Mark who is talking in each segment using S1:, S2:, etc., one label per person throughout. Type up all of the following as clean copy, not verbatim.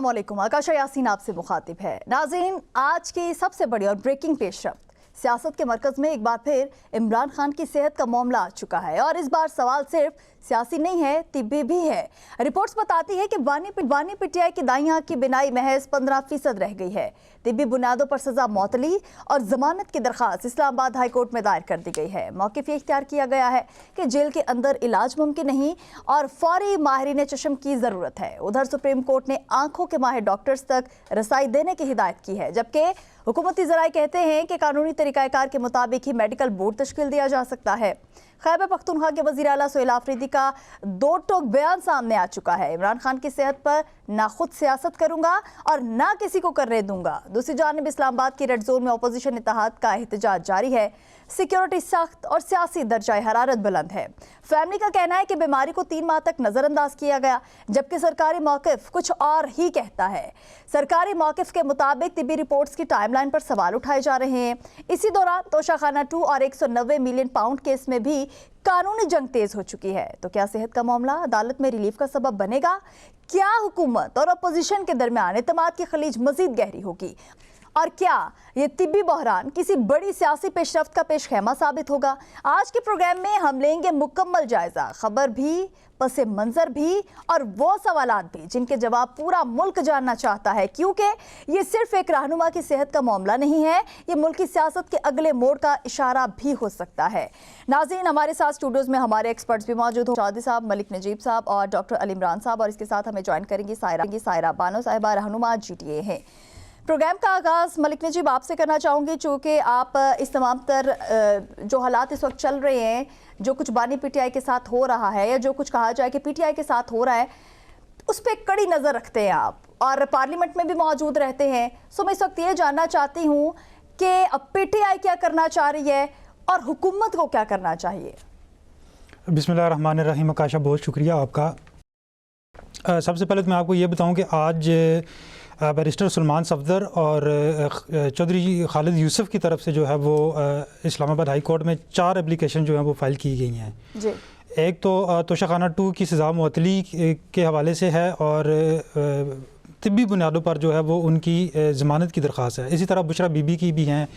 S1: अस्सलामुअलैकुम। आकाशा यासीन आपसे मुखातिब है। नाज़रीन, आज की सबसे बड़ी और ब्रेकिंग पेशरफ्त, सियासत के मरकज में एक बार फिर इमरान खान की सेहत का मामला आ चुका है और इस बार सवाल सिर्फ सियासी नहीं है, तिब्बी भी है। रिपोर्ट्स बताती है कि बानी पीटीआई की दाईं आंख की बिनाई महज 15% रह गई है। तिब्बी बुनियादों पर सजा मौतली और जमानत की दरखास्त इस्लामाबाद हाई कोर्ट में दायर कर दी गई है। मौक़िफ़ ये इख्तियार किया गया है कि जेल के अंदर इलाज मुमकिन नहीं और फौरी माहिरीन चश्म की ज़रूरत है। उधर सुप्रीम कोर्ट ने आंखों के माहिर डॉक्टर्स तक रसाई देने की हिदायत की है, जबकि हुकूमती ज़राए कहते हैं कि कानूनी तरीक़ाकार के मुताबिक ही मेडिकल बोर्ड तश्कील दिया जा सकता है। खैबर पख्तूनख्वा के वज़ीर आला सोहेल आफरीदी का दो टोक बयान सामने आ चुका है। इमरान खान की सेहत पर ना खुद सियासत करूंगा और ना किसी को करने दूंगा। दूसरी जानिब इस्लामाबाद की रेड जोन में अपोजिशन इत्तेहाद का एहतजाज जारी है। सिक्योरिटी सख्त और सियासी दर्जाए हरारत बुलंद है। फैमिली का कहना है कि बीमारी को 3 माह तक नज़रअंदाज किया गया, जबकि सरकारी मौक़िफ़ कुछ और ही कहता है। सरकारी मौक़िफ़ के मुताबिक तिब्बी रिपोर्ट्स की टाइमलाइन पर सवाल उठाए जा रहे हैं। इसी दौरान तोशाखाना 2 और 190 मिलियन पाउंड केस में भी कानूनी जंग तेज हो चुकी है। तो क्या सेहत का मामला अदालत में रिलीफ का सबब बनेगा? क्या हुकूमत और अपोजिशन के दरमियान एतमाद की खलीज मजीद गहरी होगी? और क्या ये तिब्बी बहरान किसी बड़ी सियासी पेशरफ्त का पेशखेमा साबित होगा? आज के प्रोग्राम में हम लेंगे मुकम्मल जायजा, खबर भी, पसे मंजर भी और वो सवालात भी जिनके जवाब पूरा मुल्क जानना चाहता है, क्योंकि ये सिर्फ एक रहनुमा की सेहत का मामला नहीं है, ये मुल्क की सियासत के अगले मोड़ का इशारा भी हो सकता है। नाज़रीन, हमारे साथ स्टूडियोज में हमारे एक्सपर्ट्स भी मौजूद हैं, चौधरी साहब, मलिक नजीब साहब और डॉक्टर अली इमरान साहब, और इसके साथ हमें ज्वाइन करेंगी सायरा बानो साहिबा, रहनुमा GTA हैं। प्रोग्राम का आगाज़ मलिक नजीब आपसे करना चाहूँगी, चूँकि आप इस तमाम तर जो हालात इस वक्त चल रहे हैं, जो कुछ बानी पीटीआई के साथ हो रहा है या जो कुछ कहा जाए कि पीटीआई के साथ हो रहा है, उस पर कड़ी नज़र रखते हैं आप और पार्लियामेंट में भी मौजूद रहते हैं। सो मैं इस वक्त ये जानना चाहती हूँ कि अब पीटीआई क्या करना चाह रही है और हुकूमत को क्या करना चाहिए?
S2: बिस्मिल्लाहिर्रहमानिर्रहीम। आकाशा, बहुत शुक्रिया आपका। सबसे पहले तो मैं आपको ये बताऊँ कि आज बैरिस्टर सलमान सफदर और चौधरी खालिद यूसुफ की तरफ से जो है वो इस्लामाबाद हाई कोर्ट में 4 एप्लीकेशन जो हैं वो फ़ाइल की गई हैं जी। एक तो तोशाखाना 2 की सज़ा मुअत्तली के हवाले से है और तिब्बी बुनियादों पर जो है वो उनकी ज़मानत की दरख्वास्त है। इसी तरह बुशरा बीबी की भी हैं।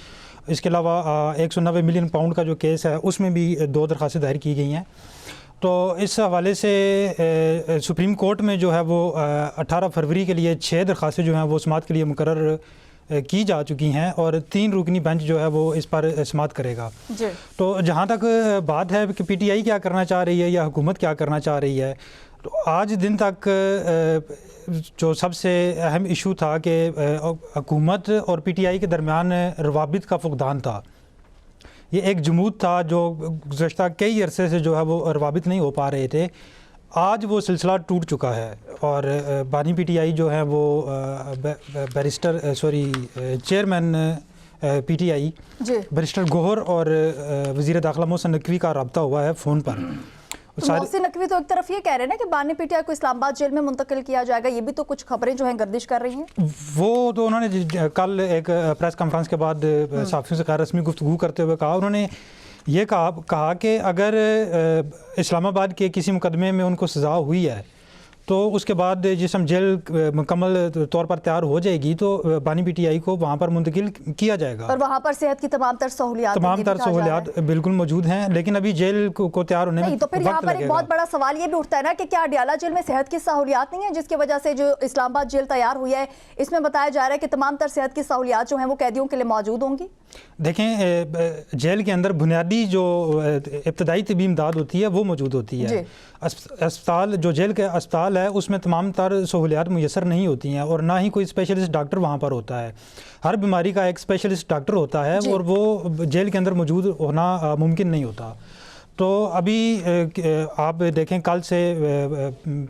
S2: इसके अलावा 190 मिलियन पाउंड का जो केस है उसमें भी 2 दरख्वास्तें दायर की गई हैं। तो इस हवाले से सुप्रीम कोर्ट में जो है वो 18 फरवरी के लिए 6 दरख्वास्तें जो हैं वो समाअत के लिए मुकर्रर की जा चुकी हैं और 3 रुकनी बेंच जो है वो इस पर समाअत करेगा जी। तो जहाँ तक बात है कि पीटीआई क्या करना चाह रही है या हुकूमत क्या करना चाह रही है, तो आज दिन तक जो सबसे अहम इशू था कि हुकूमत और पीटीआई के दरमियान रवाबित का फुकदान था। ये एक जमूद था जो गुज़श्ता कई अरसे से जो है वो रवाबित नहीं हो पा रहे थे। आज वो सिलसिला टूट चुका है और बानी पीटीआई जो है वो चेयरमैन पीटीआई बैरिस्टर गोहर और वज़ीर दाखिला मोहसिन नकवी का रब्ता हुआ है फ़ोन पर।
S1: मोहसिन नकवी तो एक तरफ ये कह रहे हैं ना कि बानी पीटीआई को इस्लामाबाद जेल में मुंतकिल किया जाएगा, ये भी तो कुछ खबरें जो हैं गर्दिश कर रही हैं।
S2: वो तो उन्होंने कल एक प्रेस कॉन्फ्रेंस के बाद सहाफ़ियों से गैर रस्मी गुफ्तगू करते हुए कहा, उन्होंने ये कहा कि अगर इस्लामाबाद के किसी मुकदमे में उनको सज़ा हुई है तो उसके बाद जिस हम जेल मुकम्मल तौर पर तैयार हो जाएगी तो बानी पीटीआई को वहाँ पर मुंतकिल किया जाएगा और
S1: वहाँ पर सेहत की तमाम तर सहूलियात
S2: बिल्कुल मौजूद हैं, लेकिन अभी जेल को तैयार होने में
S1: तो फिर यहाँ पर एक बहुत बड़ा सवाल ये भी उठता है ना कि क्या अडियाला जेल में सेहत की सहूलियात नहीं है, जिसकी वजह से जो इस्लामाबाद जेल तैयार हुई है इसमें बताया जा रहा है कि तमाम तर सेहत की सहूलियात जो हैं वो कैदियों के लिए मौजूद होंगी।
S2: देखें, जेल के अंदर बुनियादी जो इब्तदाई तबी इमदाद होती है वो मौजूद होती है। अस्पताल जो जेल के अस्पताल है उसमें तमाम तर सहूलियात मुयसर नहीं होती हैं और ना ही कोई स्पेशलिस्ट डॉक्टर वहाँ पर होता है। हर बीमारी का एक स्पेशलिस्ट डॉक्टर होता है और वो जेल के अंदर मौजूद होना मुमकिन नहीं होता। तो अभी आप देखें, कल से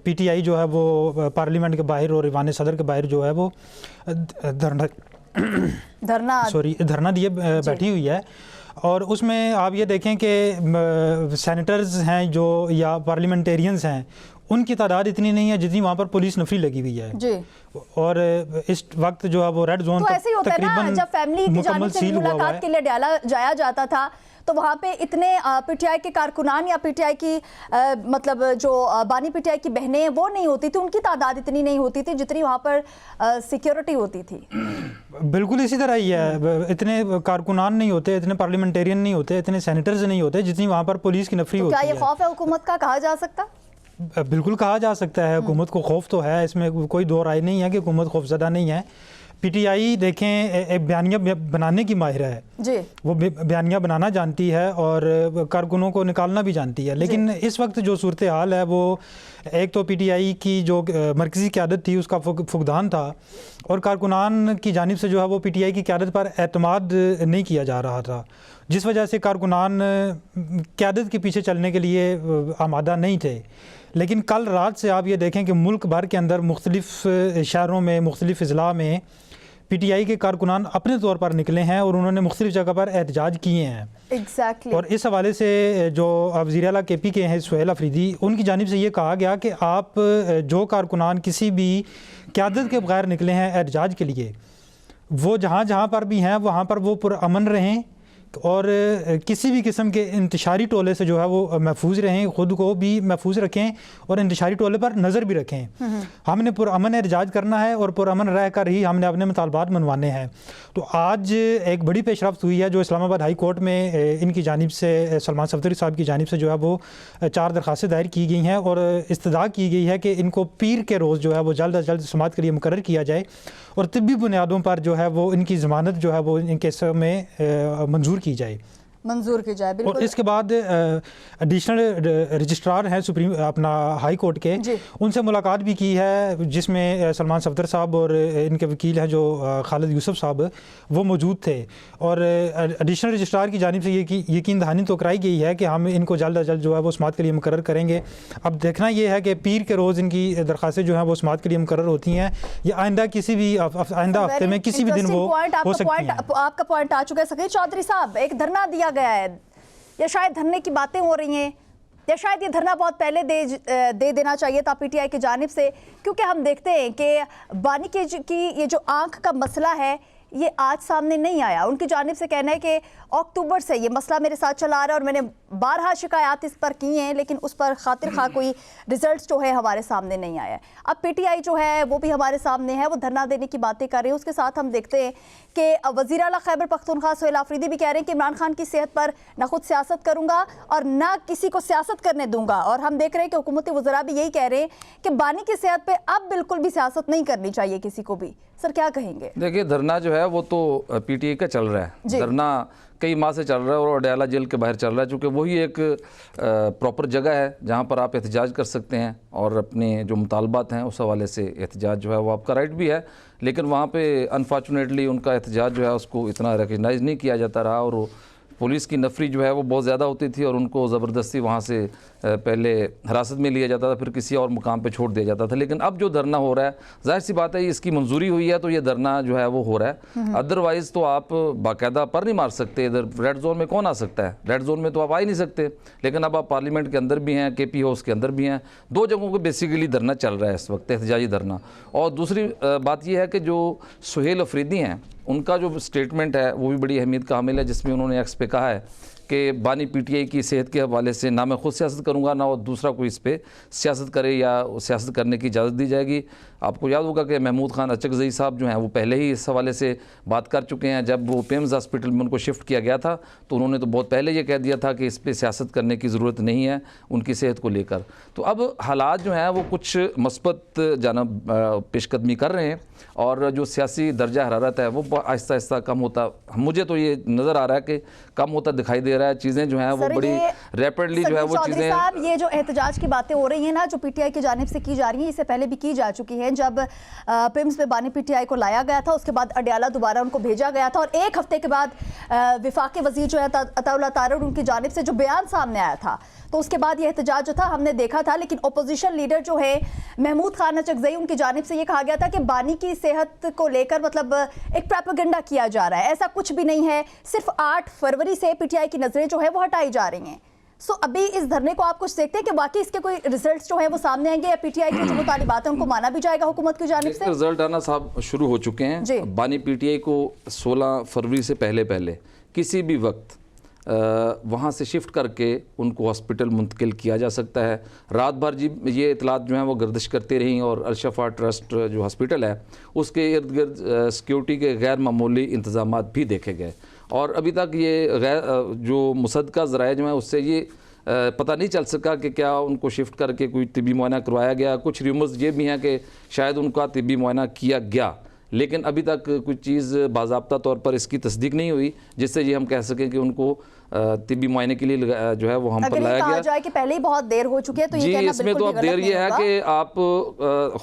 S2: पीटीआई जो है वो पार्लियामेंट के बाहर और ईवान सदर के बाहर जो है वो धरना दिए बैठी हुई है और उसमें आप ये देखें कि सेनेटर्स हैं जो या पार्लियामेंटेरियंस हैं उनकी तादाद इतनी नहीं है जितनी वहाँ पर पुलिस नफरी लगी हुई है जी। और इस वक्त जो है वो रेड जोन
S1: तो ऐसे ही होता है ना, जब फैमिली की जानिब से मुलाकात के लिए अडियाला जाया जाता था तो वहाँ पे इतने पीटीआई के कारकुनान या पीटीआई की मतलब जो बानी पीटीआई की बहनें वो नहीं होती थी, उनकी तादाद इतनी नहीं होती थी जितनी वहाँ पर सिक्योरिटी होती थी।
S2: बिल्कुल इसी तरह ही है, इतने कारकुनान नहीं होते, इतने पार्लियामेंटेरियन नहीं होते, इतने सेनेटर्स नहीं होते जितनी वहाँ पर पुलिस की नफरी
S1: तो
S2: होती है।
S1: क्या ये खौफ है हुकूमत का, कहा जा सकता?
S2: बिल्कुल कहा जा सकता है, हुकूमत को खौफ तो है, इसमें कोई दो राय नहीं है कि हुकूमत खौफजदा नहीं है। पीटीआई देखें एक बयानिया बनाने की माहिर है
S1: जी, वो
S2: बयानिया बनाना जानती है और कारकुनों को निकालना भी जानती है, लेकिन इस वक्त जो सूरत हाल है वो एक तो पीटीआई की जो मरकज़ी क़यादत थी उसका फुकदान था और कारकुनान की जानिब से जो है वो पीटीआई की क़यादत पर एतमाद नहीं किया जा रहा था, जिस वजह से कारकुनान क़यादत के पीछे चलने के लिए आमादा नहीं थे। लेकिन कल रात से आप ये देखें कि मुल्क भर के अंदर मुख्तलिफ़ शहरों में, मुख्तलिफ़ अज़ला में पीटीआई के कारकुनान अपने तौर पर निकले हैं और उन्होंने मुख्तलिफ़ जगह पर एहतजाज किए हैं।
S1: Exactly.
S2: और इस हवाले से जो वज़ीर आला KP के हैं सुहेल अफरीदी, उनकी जानिब से ये कहा गया कि आप जो कारकुनान किसी भी क़यादत के बगैर निकले हैं एहतजाज के लिए, वो जहाँ जहाँ पर भी हैं वहाँ पर वो पुरअमन रहें और किसी भी किस्म के इंतशारी टोले से जो है वो महफूज रहें, ख़ुद को भी महफूज रखें और इंतशारी टोले पर नज़र भी रखें। हमने पुरअमन एहतजाज करना है और पुरअमन रह कर ही हमने अपने मुतालबात मनवाने हैं। तो आज एक बड़ी पेशरफ्त हुई है जो इस्लामाबाद हाई कोर्ट में इनकी जानिब से, सलमान सफदरी साहब की जानिब से जो है वो 4 दरख्वास्तें दायर की गई हैं और इस्तदा की गई है कि इनको पीर के रोज़ जो है वो जल्द अज जल्द समाअत के लिए मुकर्रर किया जाए और तिब्बी बुनियादों पर जो है वो इनकी ज़मानत जो है वो इन केसों में मंजूर की जाए।
S1: बिल्कुल।
S2: और इसके बाद एडिशनल रजिस्ट्रार हैं सुप्रीम अपना हाई कोर्ट के, उनसे मुलाकात भी की है जिसमें सलमान सफदर साहब और इनके वकील हैं जो खालिद यूसुफ साहब, वो मौजूद थे और एडिशनल रजिस्ट्रार की जानिब से ये यकीन दहानी तो कराई गई है कि हम इनको जल्द अज जल्द जो है वो समाअत के लिए मुकर्रर करेंगे। अब देखना ये है कि पीर के रोज़ इनकी दरख्वास्तें जो हैं वो समाअत के लिए मुकर्रर होती हैं या आइंदा किसी भी आइंदा हफ्ते में किसी भी दिन वो हो सकती हैं।
S1: आपका पॉइंट आ चुका है सकीर चौधरी साहब, एक धरना दिया गया है या शायद धरने की बातें हो रही हैं या शायद ये धरना बहुत पहले दे देना चाहिए था पीटीआई की जानिब से, क्योंकि हम देखते हैं कि बानी की ये जो आंख का मसला है ये आज सामने नहीं आया। उनकी जानिब से कहना है कि अक्टूबर से ये मसला मेरे साथ चला आ रहा है और मैंने बारहा शिकायत इस पर की हैं, लेकिन उस पर खातिर खा कोई रिजल्ट्स जो है हमारे सामने नहीं आया है। अब पीटीआई जो है वो भी हमारे सामने है, वो धरना देने की बातें कर रहे हैं। उसके साथ हम देखते हैं कि वज़ीर आला खैबर पख्तूनख्वा सुहेल अफरीदी भी कह रहे हैं कि इमरान खान की सेहत पर ना खुद सियासत करूँगा और ना किसी को सियासत करने दूंगा। और हम देख रहे हैं कि हुकूमती वज़रा भी यही कह रहे हैं कि बानी की सेहत पर अब बिल्कुल भी सियासत नहीं करनी चाहिए किसी को भी। सर क्या कहेंगे?
S3: देखिए, धरना जो है वो तो पीटीआई का चल रहा है, धरना कई माह से चल रहा है और अडयाला जेल के बाहर चल रहा है, चूँकि वही एक प्रॉपर जगह है जहाँ पर आप एहतजाज कर सकते हैं और अपने जो मुतालबात हैं उस हवाले से एहतजाज जो है वो आपका राइट भी है। लेकिन वहाँ पे अनफॉर्चुनेटली उनका एहतजाज जो है उसको इतना रिकग्नाइज नहीं किया जाता रहा और पुलिस की नफरी जो है वो बहुत ज़्यादा होती थी और उनको ज़बरदस्ती वहाँ से पहले हिरासत में लिया जाता था, फिर किसी और मुकाम पे छोड़ दिया जाता था। लेकिन अब जो धरना हो रहा है, जाहिर सी बात है इसकी मंजूरी हुई है तो ये धरना जो है वो हो रहा है। अदरवाइज़ तो आप बाकायदा पर नहीं मार सकते। इधर रेड जोन में कौन आ सकता है? रेड जोन में तो आप आ ही नहीं सकते। लेकिन अब आप पार्लियामेंट के अंदर भी हैं, KP हाउस के अंदर भी हैं, 2 जगहों पर बेसिकली धरना चल रहा है इस वक्त, एहतजाजी धरना। और दूसरी बात यह है कि जो सुहेल अफरीदी हैं उनका जो स्टेटमेंट है वो भी बड़ी अहमियत का हामिल है, जिसमें उन्होंने एक्स पे कहा है कि बानी पीटीआई की सेहत के हवाले से ना मैं खुद सियासत करूंगा ना और दूसरा कोई इस पर सियासत करे या सियासत करने की इजाज़त दी जाएगी। आपको याद होगा कि महमूद खान अचकज़ई साहब जो हैं वो पहले ही इस हवाले से बात कर चुके हैं। जब वो पेम्स हॉस्पिटल में उनको शिफ्ट किया गया था तो उन्होंने तो बहुत पहले ये कह दिया था कि इस पर सियासत करने की ज़रूरत नहीं है उनकी सेहत को लेकर। तो अब हालात जो हैं वो कुछ मस्बत जानब पेशकदमी कर रहे हैं और जो सियासी दर्जा हरारत है वो आहिस्ता आहिस्ता कम होता, मुझे तो ये नज़र आ रहा है कि कम होता दिखाई दे रहा है। चीज़ें जो हैं वो बड़ी रैपिडली जो है वो चीज़ें।
S1: साहब, ये जो एहतजाज की बातें हो रही हैं ना, जो पीटीआई की जानिब से की जा रही हैं, इससे पहले भी की जा चुकी हैं। जब पिम्स में बानी पीटीआई को लाया गया था, उसके बाद अडयाला दोबारा उनको भेजा गया था और 1 हफ्ते के बाद विफाकी वज़ीर जो है अताउल्लाह तारड़, उनकी जानिब से जो बयान सामने आया था तो उसके बाद ये एहतजाज जो था हमने देखा था। लेकिन अपोजिशन लीडर जो है महमूद खान अचकज़ई, उनकी जानिब से ये कहा गया था कि बानी की सेहत को लेकर मतलब एक प्रोपेगेंडा किया जा रहा है, ऐसा कुछ भी नहीं है। सिर्फ 8 फरवरी से पीटीआई की नजरें जो है वो हटाई जा रही हैं। सो अभी इस धरने को आप कुछ देखते हैं कि वाकई इसके कोई रिजल्ट्स जो है वो सामने आएंगे या पीटीआई की जो मुतालिबात है उनको माना भी जाएगा हुकूमत की जानिब से?
S3: रिजल्ट आना साहब शुरू हो चुके हैं। बानी पीटीआई को 16 फरवरी से पहले किसी भी वक्त वहाँ से शिफ्ट करके उनको हॉस्पिटल मुंतकिल किया जा सकता है। रात भर जी ये इतलात जो हैं वो गर्दिश करती रहीं और अल-शफा ट्रस्ट जो हॉस्पिटल है उसके इर्द गिर्द सिक्योरिटी के गैर मामूली इंतजामात भी देखे गए और अभी तक ये जो मुसद्दका ज़राए जो हैं उससे ये पता नहीं चल सका कि क्या उनको शिफ्ट करके कोई तिब्बी मुआयना करवाया गया। कुछ रूमर्स ये भी हैं कि शायद उनका तिब्बी मुआयना किया गया, लेकिन अभी तक कुछ चीज़ बाज़ाब्ता तौर पर इसकी तस्दीक नहीं हुई जिससे ये हम कह सकें कि उनको तिब्बी मुआयने के लिए जो है वो हम पर लाया गया।
S1: जाए कि पहले ही बहुत देर हो चुकी है तो ये
S3: जी,
S1: कहना
S3: इसमें तो अब देर ये है कि आप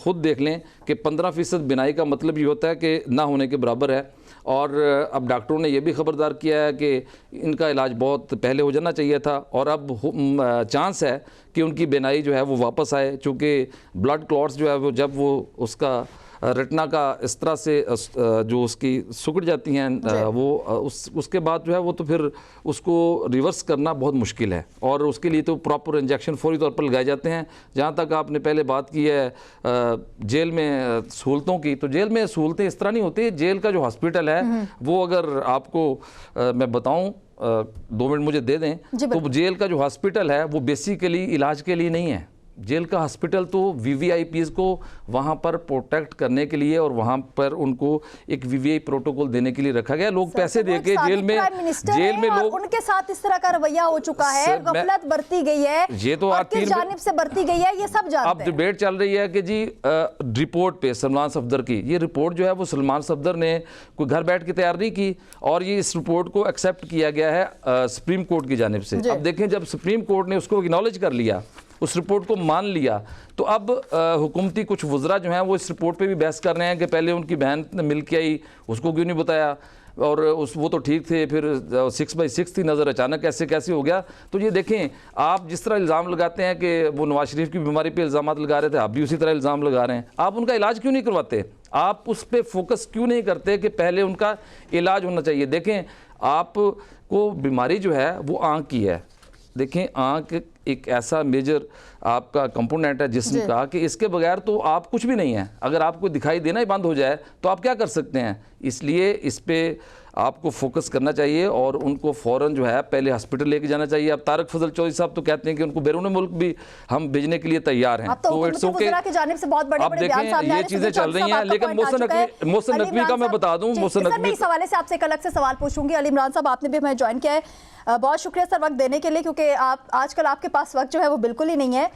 S3: खुद देख लें कि 15% बिनाई का मतलब ये होता है कि ना होने के बराबर है। और अब डॉक्टरों ने यह भी ख़बरदार किया है कि इनका इलाज बहुत पहले हो जाना चाहिए था और अब चांस है कि उनकी बिनाई जो है वो वापस आए, चूँकि ब्लड क्लॉट्स जो है वो जब वो उसका रेटिना का इस तरह से जो उसकी सिकुड़ जाती हैं वो उसके बाद जो है वो तो फिर उसको रिवर्स करना बहुत मुश्किल है और उसके लिए तो प्रॉपर इंजेक्शन फौरी तौर पर लगाए जाते हैं। जहाँ तक आपने पहले बात की है जेल में सहूलतों की, तो जेल में सहूलतें इस तरह नहीं होती। जेल का जो हॉस्पिटल है वो अगर आपको मैं बताऊँ 2 मिनट मुझे दे दें तो जेल का जो हॉस्पिटल है वो बेसिकली इलाज के लिए नहीं है। जेल का हॉस्पिटल तो वीवीआईपीज को वहाँ पर प्रोटेक्ट करने के लिए और वहाँ पर उनको एक वीवीआई प्रोटोकॉल देने के लिए रखा गया। लोग पैसे देके जेल में लोग
S1: उनके साथ इस तरह का रवैया हो चुका है, गफलत बरती गई है,
S3: ये तो
S1: और किस जानिब से बरती गई है ये सब जानते हैं।
S3: अब डिबेट चल रही है कि जी रिपोर्ट पे सलमान सफदर की, ये रिपोर्ट जो है वो सलमान सफदर ने कोई घर बैठ के तैयार नहीं की और ये इस रिपोर्ट को एक्सेप्ट किया गया है सुप्रीम कोर्ट की जानिब से। अब देखें जब सुप्रीम कोर्ट ने उसको एक्नॉलेज कर लिया, उस रिपोर्ट को मान लिया, तो अब हुकूमती कुछ वज़रा जो हैं वो इस रिपोर्ट पे भी बहस कर रहे हैं कि पहले उनकी बहन मिल के आई, उसको क्यों नहीं बताया, और वो तो ठीक थे, फिर 6/6 थी नज़र, अचानक कैसे हो गया। तो ये देखें, आप जिस तरह इल्ज़ाम लगाते हैं कि वो नवाज शरीफ की बीमारी पे इल्ज़ाम लगा रहे थे, आप भी उसी तरह इल्ज़ाम लगा रहे हैं। आप उनका इलाज क्यों नहीं करवाते? आप उस पर फोकस क्यों नहीं करते कि पहले उनका इलाज होना चाहिए? देखें, आपको बीमारी जो है वो आँख की है। देखें, आँख एक ऐसा मेजर आपका कंपोनेंट है जिस्म का कि इसके बगैर तो आप कुछ भी नहीं है। अगर आपको दिखाई देना ही बंद हो जाए तो आप क्या कर सकते हैं? इसलिए इस पे आपको फोकस करना चाहिए और उनको फ़ौरन जो है पहले हॉस्पिटल लेके जाना चाहिए। अब तारक फजल चौधरी साहब तो कहते हैं कि उनको बैरून मुल्क भी हम भेजने के लिए तैयार हैं, तो इट्स ओके। अब देखें ये चीज़ें चल रही हैं, लेकिन मोहसिन नकवी का मैं बता दूं, मोहसिन नकवी
S1: इस हवाले से आपसे एक अलग से सवाल पूछूंगी। अली इमरान साहब, आपने भी हमें ज्वाइन किया है, बहुत शुक्रिया सर वक्त देने के लिए, क्योंकि आप आजकल आपके पास वक्त जो है वो बिल्कुल ही नहीं है।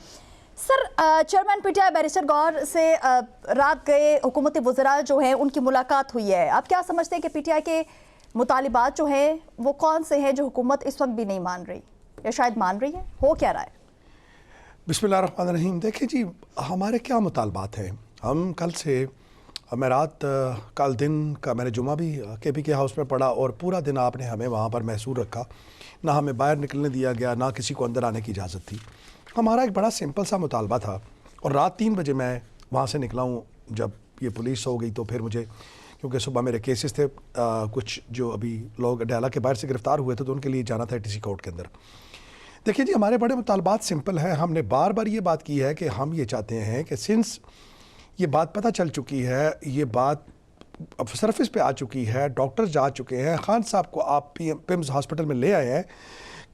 S1: सर, चेयरमैन पीटीआई बैरिस्टर गौर से रात गए हुकूमती वज़रा जो हैं उनकी मुलाकात हुई है। आप क्या समझते हैं कि पीटीआई के मुतालिबात जो हैं वो कौन से हैं जो हुकूमत इस वक्त भी नहीं मान रही या शायद मान रही है? हो क्या रहा है?
S4: बिस्मिल्लाहिर्रहमानिर्रहीम। देखिए जी, हमारे क्या मुतालबात हैं। हम कल से, मैं रात कल दिन का मैंने जुमा भी KPK हाउस में पढ़ा और पूरा दिन आपने हमें वहाँ पर महसूर रखा, ना हमें बाहर निकलने दिया गया, ना किसी को अंदर आने की इजाज़त थी। हमारा एक बड़ा सिंपल सा मुतालबा था और रात 3 बजे मैं वहाँ से निकला हूँ। जब ये पुलिस हो गई तो फिर मुझे, क्योंकि सुबह मेरे केसेस थे, कुछ जो अभी लोग डयाला के बाहर से गिरफ़्तार हुए थे तो उनके लिए जाना था ATC कोर्ट के अंदर। देखिए जी, हमारे बड़े मुतालबात सिंपल हैं। हमने बार बार ये बात की है कि हम ये चाहते हैं कि सिंस ये बात पता चल चुकी है, ये बात अब सरफेस पे आ चुकी है, डॉक्टर्स जा चुके हैं, खान साहब को आप PIMS हॉस्पिटल में ले आए हैं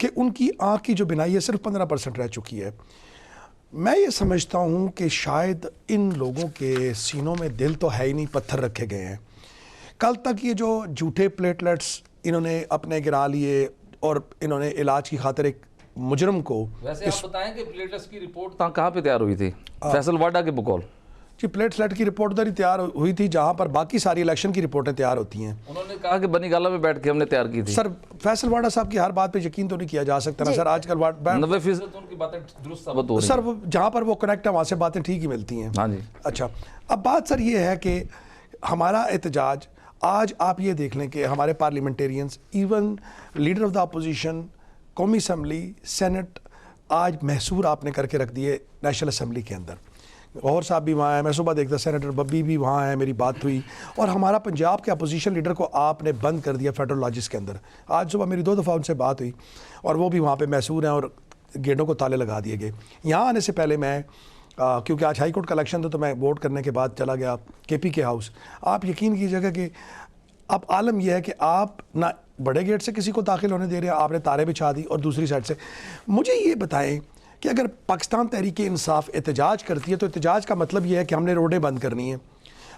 S4: कि उनकी आँख की जो बिनाई है सिर्फ 15% रह चुकी है। मैं ये समझता हूँ कि शायद इन लोगों के सीनों में दिल तो है ही नहीं, पत्थर रखे गए हैं। कल तक ये जो झूठे प्लेटलेट्स इन्होंने अपने गिरा लिए और इन्होंने इलाज की खातिर एक मुजरम को,
S3: वैसे आप बताएं कि प्लेटलेट्स की रिपोर्ट कहाँ पे तैयार हुई थी? फैसल वाडा के बकौल
S4: जी, प्लेटलेट की रिपोर्ट उधर ही तैयार हुई थी जहाँ पर बाकी सारी इलेक्शन की रिपोर्टें तैयार होती हैं।
S3: उन्होंने कहा कि बनी गाला में बैठ के हमने तैयार की थी।
S4: सर, फैसल वाडा साहब की हर बात पे यकीन तो नहीं किया जा सकता ना सर। आजकल
S3: 90% उनकी बातें दुरुस्त साबित हो रही हैं
S4: सर। जहाँ पर वो कनेक्ट है वहाँ से बातें ठीक ही मिलती हैं।
S3: हाँ जी।
S4: अच्छा, अब बात सर ये है कि हमारा एहतजाज आज आप ये देख लें कि हमारे parliamentarians, even leader of the opposition, कौमी असम्बली, सेनेट, आज महसूर आपने करके रख दिए नेशनल असम्बली के अंदर। गौहर साहब भी वहाँ है, मैं सुबह देखता सेनेटर बब्बी भी वहाँ है, मेरी बात हुई। और हमारा पंजाब के अपोजिशन लीडर को आपने बंद कर दिया फेडरल लॉजिस के अंदर। आज सुबह मेरी 2 दफ़ा उनसे बात हुई और वो भी वहाँ पे महसूर हैं और गेटों को ताले लगा दिए गए। यहाँ आने से पहले मैं क्योंकि आज हाई कोर्ट का इलेक्शन था तो मैं वोट करने के बाद चला गया KPK हाउस। आप यकीन कीजिएगा कि अब आलम यह है कि आप ना बड़े गेट से किसी को दाखिल होने दे रहे हैं, आपने तारे बिछा दी, और दूसरी साइड से मुझे ये बताएं कि अगर पाकिस्तान तहरीक इंसाफ एहतजाज करती है तो एहतजाज का मतलब ये है कि हमने रोडें बंद करनी है,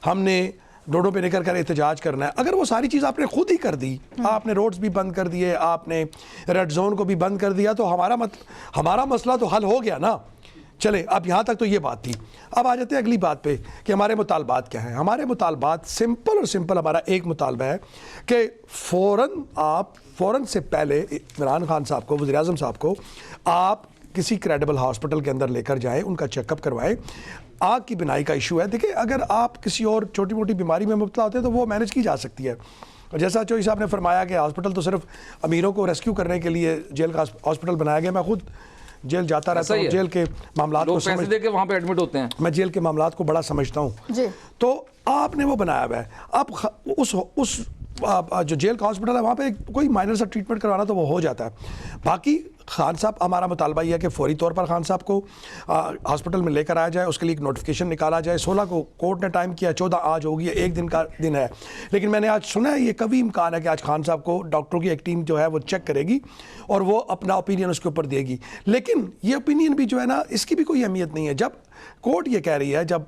S4: हमने रोडों पे निकल कर एहतजाज करना है। अगर वो सारी चीज़ आपने खुद ही कर दी, आपने रोड्स भी बंद कर दिए, आपने रेड जोन को भी बंद कर दिया, तो हमारा मसला तो हल हो गया ना। चले, अब यहाँ तक तो ये बात थी। अब आ जाते हैं अगली बात पे कि हमारे मुतालबात क्या हैं। हमारे मुतालबात सिंपल और सिंपल, हमारा एक मुतालबा है कि फ़ौरन से पहले इमरान खान साहब को, वज़ीर आज़म साहब को, आप किसी क्रेडिबल हॉस्पिटल के अंदर लेकर जाएं, उनका चेकअप करवाएं। आँख की बिनाई का इशू है। देखिए, अगर आप किसी और छोटी मोटी बीमारी में मुब्तला होते हैं तो वो मैनेज की जा सकती है। और जैसा चौधरी साहब ने फरमाया कि हॉस्पिटल तो सिर्फ अमीरों को रेस्क्यू करने के लिए जेल का हॉस्पिटल बनाया गया। मैं खुद जेल जाता रहता हूँ, जेल के मामलात को
S3: पैसे दे के वहाँ पे एडमिट होते हैं,
S4: मैं जेल के मामलात को बड़ा समझता हूँ। तो आपने वो बनाया हुआ है। अब उस जो जेल का हॉस्पिटल है वहाँ पे कोई माइनर सा ट्रीटमेंट करवाना तो वो हो जाता है। बाकी खान साहब, हमारा मुतालबा यह है कि फौरी तौर पर खान साहब को हॉस्पिटल में लेकर आया जाए, उसके लिए एक नोटिफिकेशन निकाला जाए। 16 को कोर्ट ने टाइम किया, 14 आज होगी, एक दिन का दिन है। लेकिन मैंने आज सुना है ये कभी इम्कान है कि आज खान साहब को डॉक्टरों की एक टीम जो है वो चेक करेगी और वो अपना ओपिनियन उसके ऊपर देगी। लेकिन ये ओपिनियन भी जो है ना, इसकी भी कोई अहमियत नहीं है। जब कोर्ट ये कह रही है, जब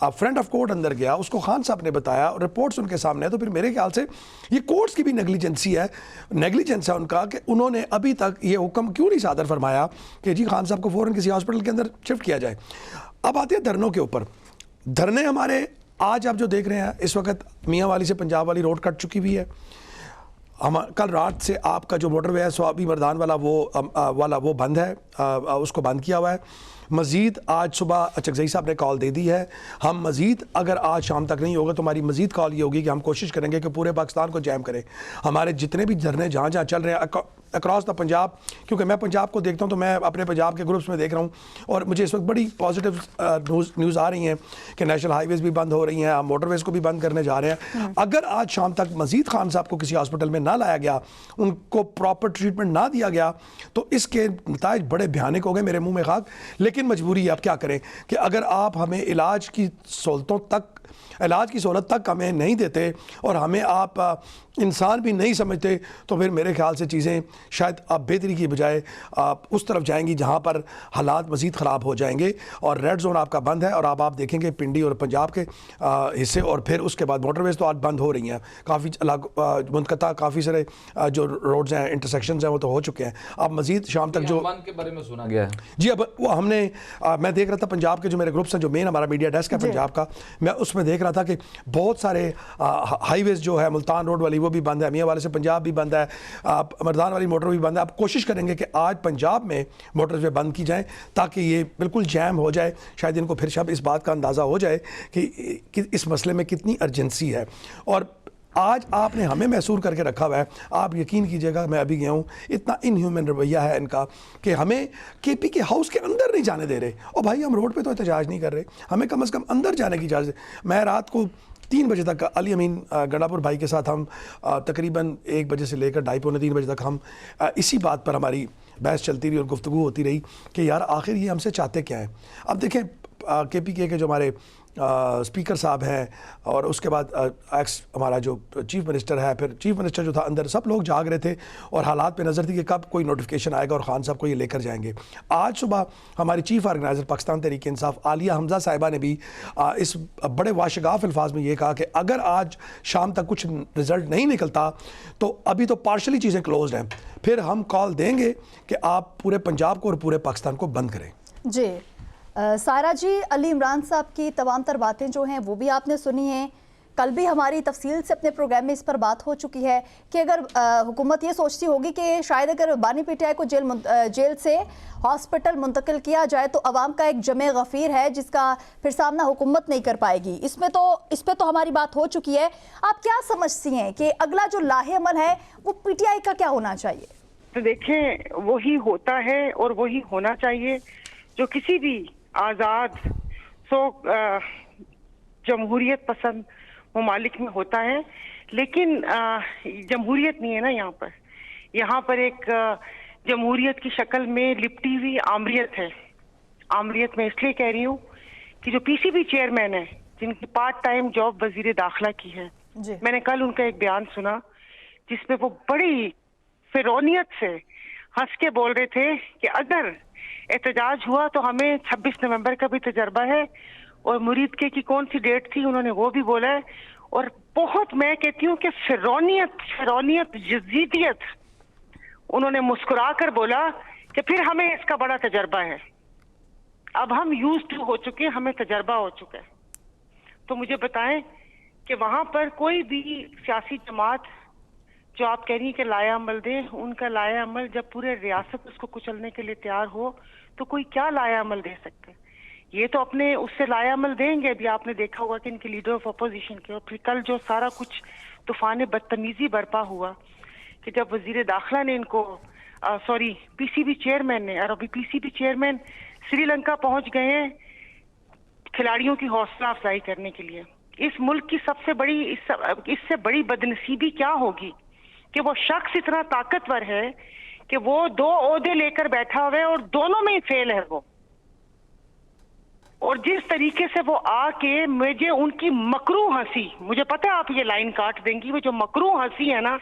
S4: फ्रंट ऑफ कोर्ट अंदर गया, उसको खान साहब ने बताया और रिपोर्ट्स उनके सामने है, तो फिर मेरे ख्याल से ये कोर्ट्स की भी नेग्लिजेंस है उनका कि उन्होंने अभी तक ये हुक्म क्यों नहीं सादर फरमाया कि जी खान साहब को फ़ौरन किसी हॉस्पिटल के अंदर शिफ्ट किया जाए। अब आते हैं धरनों के ऊपर। धरने हमारे आज आप जो देख रहे हैं, इस वक्त मियाँ वाली से पंजाब वाली रोड कट चुकी हुई है। हम कल रात से आपका जो मोटरवे है स्वाबी मर्दान वाला वो बंद है, उसको बंद किया हुआ है। मज़ीद आज सुबह चकजई साहब ने कॉल दे दी है। हम मज़ीद अगर आज शाम तक नहीं होगा तो हमारी मज़ीद कॉल ये होगी कि हम कोशिश करेंगे कि पूरे पाकिस्तान को जैम करें। हमारे जितने भी धरने जहाँ जहाँ चल रहे हैं अक्रॉस द पंजाब, क्योंकि मैं पंजाब को देखता हूँ तो मैं अपने पंजाब के ग्रुप्स में देख रहा हूँ और मुझे इस वक्त बड़ी पॉजिटिव न्यूज़ आ रही हैं कि नेशनल हाईवेज़ भी बंद हो रही हैं, हम मोटरवेज़ को भी बंद करने जा रहे हैं। अगर आज शाम तक मज़ीद खान साहब को किसी हॉस्पिटल में ना लाया गया, उनको प्रॉपर ट्रीटमेंट ना दिया गया, तो इसके नताइज बड़े भयानक हो गए, मेरे मुँह में खाक। लेकिन मजबूरी है, अब क्या करें कि अगर आप हमें इलाज की सहूलत तक हमें नहीं देते और हमें आप इंसान भी नहीं समझते, तो फिर मेरे ख्याल से चीज़ें शायद आप बेहतरी की बजाय आप उस तरफ जाएंगी जहां पर हालात मज़ीद ख़राब हो जाएंगे। और रेड जोन आपका बंद है और अब आप देखेंगे पिंडी और पंजाब के हिस्से, और फिर उसके बाद मोटरवेज़ तो आज बंद हो रही हैं, काफ़ी मुनक़ता काफ़ी सारे जो रोड्स हैं, इंटरसेक्शंस हैं, वो तो हो चुके हैं। अब मज़ीद शाम तक जो
S3: के बारे में सुना गया है
S4: जी, अब वो हमने मैं देख रहा था पंजाब के जो मेरे ग्रुप्स हैं, जो मेन हमारा मीडिया डेस्क है पंजाब का, मैं उसमें देख रहा था कि बहुत सारे हाईवेज़ जो है मुल्तान रोड वाली वो भी बंद है, मियाँ वाले से पंजाब भी बंद है, मर्दान वाली मोटर भी बंद है। आप कोशिश करेंगे कि आज पंजाब में मोटरवे बंद की जाएं ताकि ये बिल्कुल जैम हो जाए। शायद इनको फिर शायद इस बात का अंदाज़ा हो जाए कि इस मसले में कितनी अर्जेंसी है। और आज आपने हमें महसूर करके रखा हुआ है। आप यकीन कीजिएगा, मैं अभी गया हूँ, इतना इनह्यूमन रवैया है इनका कि हमें केपी के हाउस के अंदर नहीं जाने दे रहे। और भाई हम रोड पे तो एहतजाज नहीं कर रहे, हमें कम से कम अंदर जाने की इजाज़त। मैं रात को 3 बजे तक अली अमीन गंडापुर भाई के साथ हम तकरीबन 1 बजे से लेकर 2:30-3 बजे तक हम इसी बात पर हमारी बहस चलती रही और गुफ्तगू होती रही कि यार आखिर ये हमसे चाहते क्या हैं। अब देखें KPK के जो हमारे स्पीकर साहब हैं और उसके बाद एक्स हमारा जो चीफ मिनिस्टर है, फिर चीफ मिनिस्टर जो था अंदर, सब लोग जाग रहे थे और हालात पे नज़र थी कि कब कोई नोटिफिकेशन आएगा और खान साहब को ये लेकर जाएंगे। आज सुबह हमारी चीफ ऑर्गेनाइज़र पाकिस्तान तहरीक इंसाफ आलिया हमजा साहिबा ने भी इस बड़े वाशगाफ अल्फाज में ये कहा कि अगर आज शाम तक कुछ रिज़ल्ट नहीं निकलता तो अभी तो पार्शली चीज़ें क्लोज हैं, फिर हम कॉल देंगे कि आप पूरे पंजाब को और पूरे पाकिस्तान को बंद करें। जी
S1: सायरा जी, अली इमरान साहब की तमाम तर बातें जो हैं वो भी आपने सुनी हैं। कल भी हमारी तफसील से अपने प्रोग्राम में इस पर बात हो चुकी है कि अगर हुकूमत ये सोचती होगी कि शायद अगर बानी पीटीआई को जेल से हॉस्पिटल मुंतकिल किया जाए तो अवाम का एक जमे गफ़ीर है जिसका फिर सामना हुकूमत नहीं कर पाएगी। इस पे तो हमारी बात हो चुकी है। आप क्या समझती हैं कि अगला जो लाहे-अमल है वो पीटीआई का क्या होना चाहिए?
S5: तो देखें, वही होता है और वही होना चाहिए जो किसी भी आज़ाद जमहूरियत पसंद ममालिक में होता है। लेकिन जमहूरियत नहीं है ना यहाँ पर एक जमहूरियत की शक्ल में लिपटी हुई आमरियत है। आमरियत मैं इसलिए कह रही हूँ कि जो PCB चेयरमैन है, जिनकी पार्ट टाइम जॉब वजीर दाखिला की है,
S1: जी।
S5: मैंने कल उनका एक बयान सुना जिसमें वो बड़ी फिरौनियत से हंस के बोल रहे थे कि अगर एहतजाज हुआ तो हमें 26 नवंबर का भी तजर्बा है, और मुरीद के की कौन सी डेट थी उन्होंने वो भी बोला है। और बहुत, मैं कहती हूँ कि फिरौनियत यजीदियत, उन्होंने मुस्कुरा कर बोला कि फिर हमें इसका बड़ा तजर्बा है, अब हम यूज टू हो चुके हैं, हमें तजर्बा हो चुका है। तो मुझे बताएं कि वहां पर कोई भी सियासी जमात जो आप कह रही हैं कि लाया अमल दे, उनका लाया अमल जब पूरे रियासत उसको कुचलने के लिए तैयार हो तो कोई क्या लाया अमल दे सकते हैं? ये तो अपने उससे लाया अमल देंगे। अभी आपने देखा होगा कि इनके लीडर ऑफ अपोजिशन के, और फिर कल जो सारा कुछ तूफान बदतमीजी बरपा हुआ कि जब वजीर दाखिला ने इनको पीसीबी चेयरमैन ने, और अभी पीसीबी चेयरमैन श्रीलंका पहुंच गए हैं खिलाड़ियों की हौसला अफजाई करने के लिए। इस मुल्क की सबसे बड़ी, इससे बड़ी बदनसीबी क्या होगी कि वो शख्स इतना ताकतवर है कि वो 2 ओहदे लेकर बैठा हुआ है और दोनों में ही फेल है वो। और जिस तरीके से वो आके मुझे उनकी मकरू हंसी, मुझे पता है आप ये लाइन काट देंगी, वो जो मकरू हंसी है ना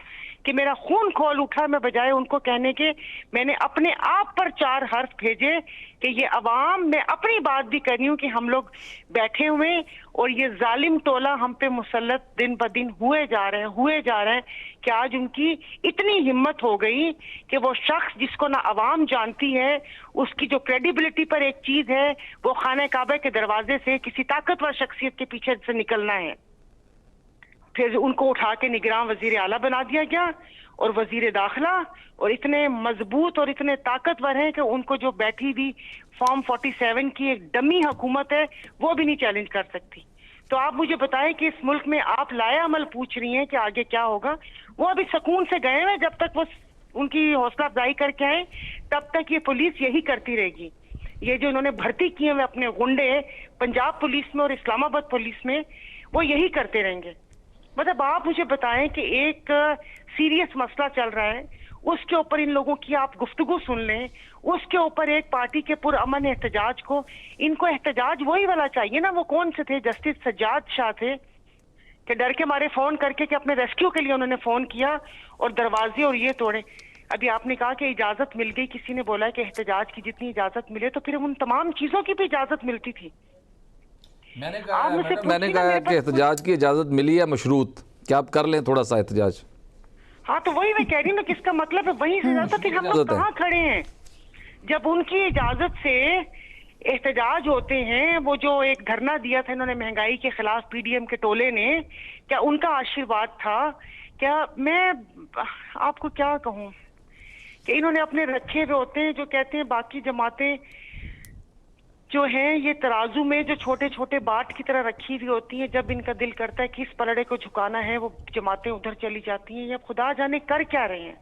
S5: कि मेरा खून खोल उठा, मैं बजाय उनको कहने के मैंने अपने आप पर 4 हर्फ भेजे कि ये अवाम, मैं अपनी बात भी कर रही हूँ कि हम लोग बैठे हुए और ये जालिम टोला हम पे मुसल्लत दिन ब दिन हुए जा रहे हैं कि आज उनकी इतनी हिम्मत हो गई कि वो शख्स जिसको ना अवाम जानती है, उसकी जो क्रेडिबिलिटी पर एक चीज है वो खाने काबा के दरवाजे से किसी ताकतवर शख्सियत के पीछे से निकलना है। फिर उनको उठा के निगरान वजीर आला बना दिया गया और वजीर दाखिला, और इतने मजबूत और इतने ताकतवर हैं कि उनको जो बैठी हुई फॉर्म 47 की एक डमी हुकूमत है वो भी नहीं चैलेंज कर सकती। तो आप मुझे बताएं कि इस मुल्क में आप लाया अमल पूछ रही हैं कि आगे क्या होगा। वो अभी सुकून से गए हैं, जब तक वो उनकी हौसला अफजाई करके आए तब तक ये पुलिस यही करती रहेगी। ये जो उन्होंने भर्ती किए हुए अपने गुंडे पंजाब पुलिस में और इस्लामाबाद पुलिस में, वो यही करते रहेंगे। मतलब आप मुझे बताएं कि एक सीरियस मसला चल रहा है, उसके ऊपर इन लोगों की आप गुफ्तगू सुन लें, उसके ऊपर एक पार्टी के पुरअमन एहतजाज को, इनको एहतजाज वही वाला चाहिए ना, वो कौन से थे, जस्टिस सज्जाद शाह थे कि डर के मारे फोन करके कि अपने रेस्क्यू के लिए उन्होंने फोन किया और दरवाजे और ये तोड़े। अभी आपने कहा कि इजाजत मिल गई, किसी ने बोला कि एहतजाज की जितनी इजाजत मिले तो फिर उन तमाम चीजों की भी इजाजत मिलती थी।
S3: मैंने कहा कि एहतजाज की इजाजत मिली है मशरूत, क्या आप कर लें थोड़ा सा एहतजाज?
S5: हाँ तो वही मैं कह रही हूँ ना, किसका मतलब है वहीं से ज्यादा फिर हम लोग कहाँ खड़े हैं जब उनकी इजाजत से एहतजाज होते हैं। वो जो एक धरना दिया था इन्होंने महंगाई के खिलाफ पीडीएम के टोले ने, क्या उनका आशीर्वाद था? क्या मैं आपको क्या कहूँ कि इन्होंने अपने रखे हुए होते हैं जो कहते हैं बाकी जमातें जो हैं ये तराजू में जो छोटे छोटे बाट की तरह रखी हुई होती हैं, जब इनका दिल करता है कि इस पलड़े को झुकाना है वो जमातें उधर चली जाती हैं। या खुदा जाने कर क्या रहे हैं।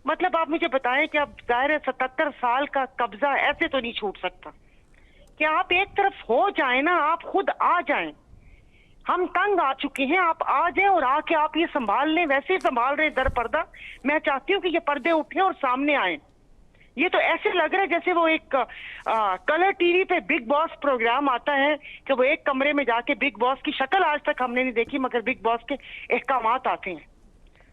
S5: मतलब आप मुझे बताएं कि अब जाहिर है 77 साल का कब्जा ऐसे तो नहीं छूट सकता कि आप एक तरफ हो जाए ना, आप खुद आ जाएं। हम तंग आ चुके हैं, आप आ जाएं और आके आप ये संभाल लें, वैसे ही संभाल रहे दर पर्दा। मैं चाहती हूँ कि ये पर्दे उठे और सामने आए। ये तो ऐसे लग रहा है जैसे वो एक कलर टीवी पे बिग बॉस प्रोग्राम आता है कि वो एक कमरे में जाके, बिग बॉस की शक्ल आज तक हमने नहीं देखी मगर बिग बॉस के अहकामात आते हैं।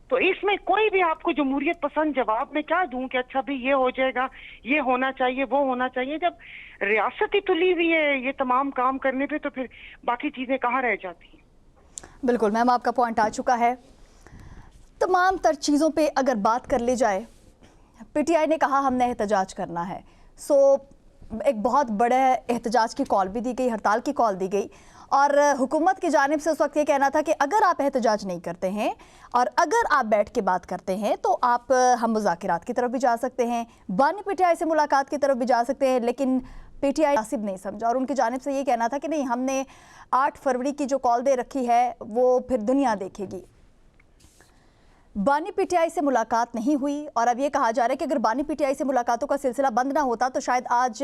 S5: तो इसमें कोई भी आपको जमहूरियत पसंद जवाब में क्या दूं कि अच्छा भी ये हो जाएगा, ये होना चाहिए, वो होना चाहिए। जब रियासत ही तुली हुई है ये तमाम काम करने पे तो फिर बाकी चीजें कहाँ रह जाती हैं।
S1: बिल्कुल मैम, आपका पॉइंट आ चुका है। तमाम तर चीज़ों पे अगर बात कर ली जाए, पीटीआई ने कहा हमने एहतजाज करना है, सो एक बहुत बड़े एहतजाज की कॉल भी दी गई, हड़ताल की कॉल दी गई, और हुकूमत की जानिब से उस वक्त ये कहना था कि अगर आप एहतजाज नहीं करते हैं और अगर आप बैठ के बात करते हैं तो आप हम मुज़ाकिरात की तरफ भी जा सकते हैं, बानी पीटीआई से मुलाकात की तरफ भी जा सकते हैं। लेकिन पीटीआई मुनासिब नहीं समझा और उनकी जानिब से ये कहना था कि नहीं, हमने 8 फरवरी की जो कॉल दे रखी है वो फिर दुनिया देखेगी। बानी पीटीआई से मुलाकात नहीं हुई और अब ये कहा जा रहा है कि अगर बानी पीटीआई से मुलाकातों का सिलसिला बंद ना होता तो शायद आज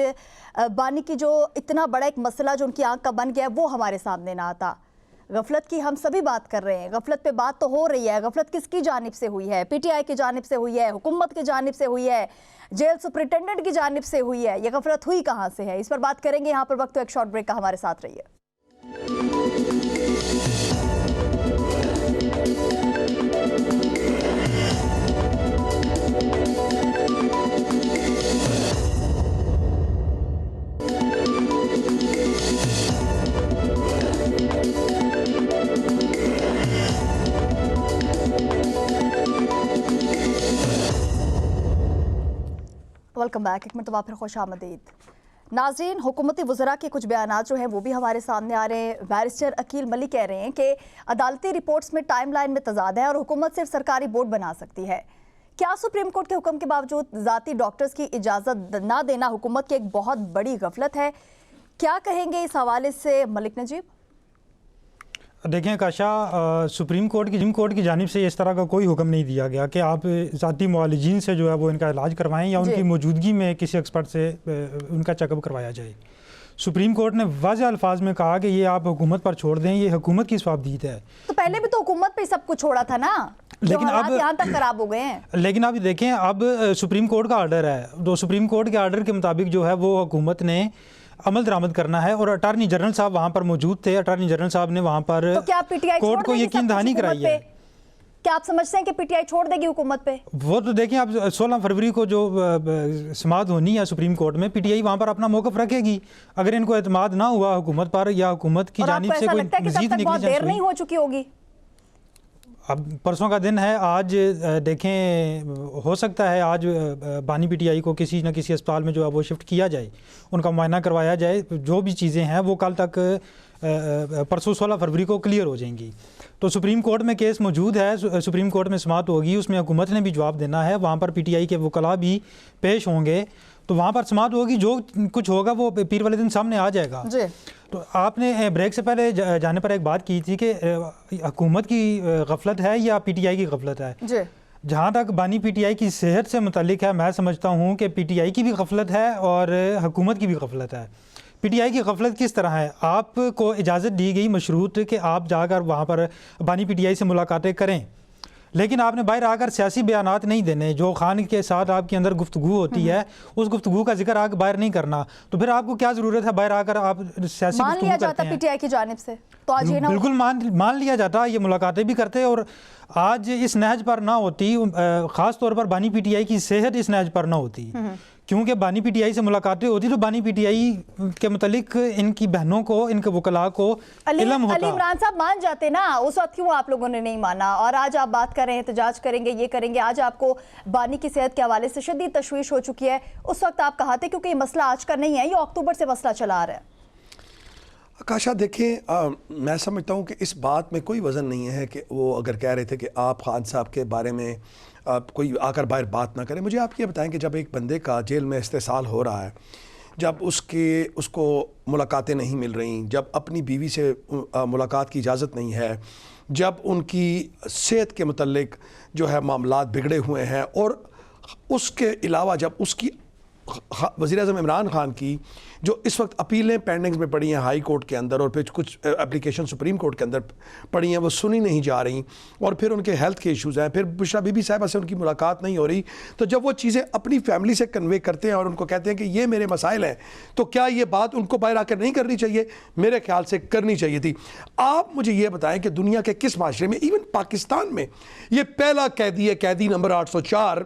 S1: बानी की जो इतना बड़ा एक मसला जो उनकी आंख का बन गया है वो हमारे सामने ना आता। गफलत की हम सभी बात कर रहे हैं, गफलत पे बात तो हो रही है। गफलत किसकी जानिब से हुई है? पीटीआई की जानिब से हुई है, हुकूमत की जानिब से हुई है, जेल सुपरिटेंडेंट की जानिब से हुई है। ये गफलत हुई कहाँ से है, इस पर बात करेंगे। यहाँ पर वक्त एक शॉर्ट ब्रेक का, हमारे साथ रहिए। Welcome back. एक मरतबा फिर खुश आमदीद। नाज़रीन, हुकूमती वज़रा के कुछ बयानात जो हैं वो भी हमारे सामने आ रहे हैं। बैरिस्टर अकील मलिक कह रहे हैं कि अदालती रिपोर्ट्स में टाइमलाइन में तजाद है और हुकूमत सिर्फ सरकारी बोर्ड बना सकती है। क्या सुप्रीम कोर्ट के हुक्म के बावजूद ज़ाती डॉक्टर्स की इजाज़त ना देना हुकूमत की एक बहुत बड़ी गफलत है? क्या कहेंगे इस हवाले से मलिक नजीब?
S2: देखें काशा, सुप्रीम कोर्ट की जानिब से इस तरह का कोई हुक्म नहीं दिया गया कि आप ज़ाती मुआलिजीन से जो है वो इनका इलाज करवाएं या उनकी मौजूदगी में किसी एक्सपर्ट से उनका चेकअप करवाया जाए। सुप्रीम कोर्ट ने वाज़ेह अल्फाज में कहा कि ये आप हुकूमत पर छोड़ दें, ये हुकूमत की स्वाबदीद है।
S1: तो पहले भी तो हुकूमत पे सब कुछ छोड़ा था ना,
S2: लेकिन अब
S1: यहाँ तक खराब हो गए हैं।
S2: लेकिन अब देखें, अब सुप्रीम कोर्ट का आर्डर है, तो सुप्रीम कोर्ट के आर्डर के मुताबिक जो है वो हुकूमत ने अमल दरामद करना है। और अटार्नी जनरल साहब वहाँ पर मौजूद थे। अटार्नी जनरल साहब ने वहाँ पर
S1: तो क्या पीटीआई
S2: कोर्ट को यकीन दहानी कराई है।
S1: क्या आप समझते हैं कि पीटीआई छोड़ देगी हुकूमत पे? वो
S2: तो देखें, अब 16 फरवरी को जो समाअत होनी है सुप्रीम कोर्ट में, पीटीआई वहाँ पर अपना मौक़िफ़ रखेगी। अगर इनको एतमाद ना हुआ हुकूमत पर या हुकूमत की जानिब से कोई मज़ीद
S1: नेगलिजेंस नहीं हो चुकी होगी।
S2: अब परसों का दिन है, आज देखें हो सकता है आज बानी पीटीआई को किसी न किसी अस्पताल में जो है वो शिफ्ट किया जाए, उनका मुआयना करवाया जाए। जो भी चीज़ें हैं वो कल तक परसों 16 फरवरी को क्लियर हो जाएंगी। तो सुप्रीम कोर्ट में केस मौजूद है, सुप्रीम कोर्ट में समाअत होगी, उसमें हुकूमत ने भी जवाब देना है, वहाँ पर पीटीआई के वकला भी पेश होंगे, तो वहाँ पर समाअत होगी। जो कुछ होगा वो पीर वाले दिन सामने आ जाएगा। तो आपने ब्रेक से पहले जाने पर एक बात की थी कि हुकूमत की गफलत है या पीटीआई की गफलत है। जहाँ तक बानी पीटीआई की सेहत से मुतालिक है, मैं समझता हूँ कि पीटीआई की भी गफलत है और हुकूमत की भी गफलत है। पीटीआई की गफलत किस तरह है? आपको इजाज़त दी गई मशरूत कि आप जाकर वहाँ पर बानी पीटीआई से मुलाकातें करें, लेकिन आपने बाहर आकर सियासी बयानात नहीं देने। जो खान के साथ आपके अंदर गुफ्तगू होती है उस गुफ्तगू का जिक्र आगे बाहर नहीं करना, तो फिर आपको क्या ज़रूरत है बाहर आकर आप सियासी
S1: मान लिया जाता पीटीआई की जानिब से, तो आज ये ना
S2: बिल्कुल मान लिया जाता, ये मुलाकातें भी करते। और आज इस नहज पर ना होती, ख़ास तौर पर बानी पीटीआई की सेहत इस नहज पर ना होती, क्योंकि बानी पीटीआई से मुलाकातें होती तो बानी पीटीआई के मुतालिक इनकी बहनों को, इनके वकला को इल्म होता।
S1: अली इमरान साहब मान जाते ना, उस वक्त क्यों आप लोगों ने नहीं माना? और आज आप बात कर रहे हैं एहतजाज करेंगे, ये करेंगे। आज आपको बानी की सेहत के हवाले से शदीद तशवीश हो चुकी है, उस वक्त आप कहा थे क्योंकि ये मसला आज का नहीं है, ये अक्टूबर से मसला चला आ रहा है।
S4: आकाशा देखें, मैं समझता हूँ कि इस बात में कोई वज़न नहीं है कि वो अगर कह रहे थे कि आप खान साहब के बारे में कोई आकर बाहर बात ना करे। मुझे आप ये बताएं कि जब एक बंदे का जेल में इस्तेसाल हो रहा है, जब उसको मुलाकातें नहीं मिल रही, जब अपनी बीवी से मुलाकात की इजाज़त नहीं है, जब उनकी सेहत के मुतल्लिक जो है मामलात बिगड़े हुए हैं, और उसके अलावा जब उसकी वज़ीर-ए-आज़म इमरान खान की जो इस वक्त अपीलें पेंडिंग्स में पड़ी हैं हाई कोर्ट के अंदर, और फिर कुछ एप्लीकेशन सुप्रीम कोर्ट के अंदर पड़ी हैं, वो सुनी नहीं जा रही, और फिर उनके हेल्थ के इश्यूज़ हैं, फिर बुशरा बीबी साहिबा से उनकी मुलाकात नहीं हो रही, तो जब वो चीज़ें अपनी फैमिली से कन्वे करते हैं और उनको कहते हैं कि ये मेरे मसाइल हैं, तो क्या ये बात उनको बाहर आकर नहीं करनी चाहिए? मेरे ख्याल से करनी चाहिए थी। आप मुझे ये बताएं कि दुनिया के किस माशरे में, इवन पाकिस्तान में, ये पहला कैदी है, कैदी नंबर 804,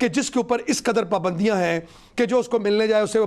S4: कि जिसके ऊपर इस कदर पाबंदियां हैं कि जो उसको मिलने जाए उससे वो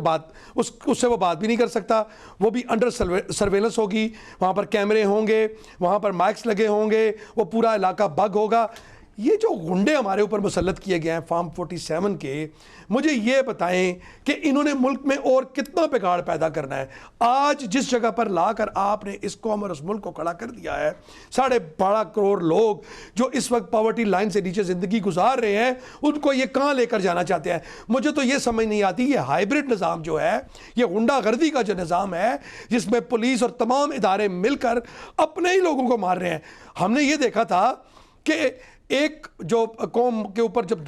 S4: बात भी नहीं कर सकता। वो भी अंडर सर्वेलेंस होगी, वहाँ पर कैमरे होंगे, वहाँ पर माइक्स लगे होंगे, वो पूरा इलाका बग होगा। ये जो गुंडे हमारे ऊपर मुसल्लत किए गए हैं फार्म 47 के, मुझे ये बताएं कि इन्होंने मुल्क में और कितना बिगाड़ पैदा करना है। आज जिस जगह पर लाकर आपने इस कौम और उस मुल्क को खड़ा कर दिया है, 12.5 करोड़ लोग जो इस वक्त पॉवर्टी लाइन से नीचे ज़िंदगी गुजार रहे हैं, उनको ये कहाँ लेकर जाना चाहते हैं? मुझे तो ये समझ नहीं आती। ये हाइब्रिड निज़ाम जो है, ये गुंडागर्दी का जो निज़ाम है, जिसमें पुलिस और तमाम इदारे मिलकर अपने ही लोगों को मार रहे हैं। हमने ये देखा था कि एक जो कौम के ऊपर जब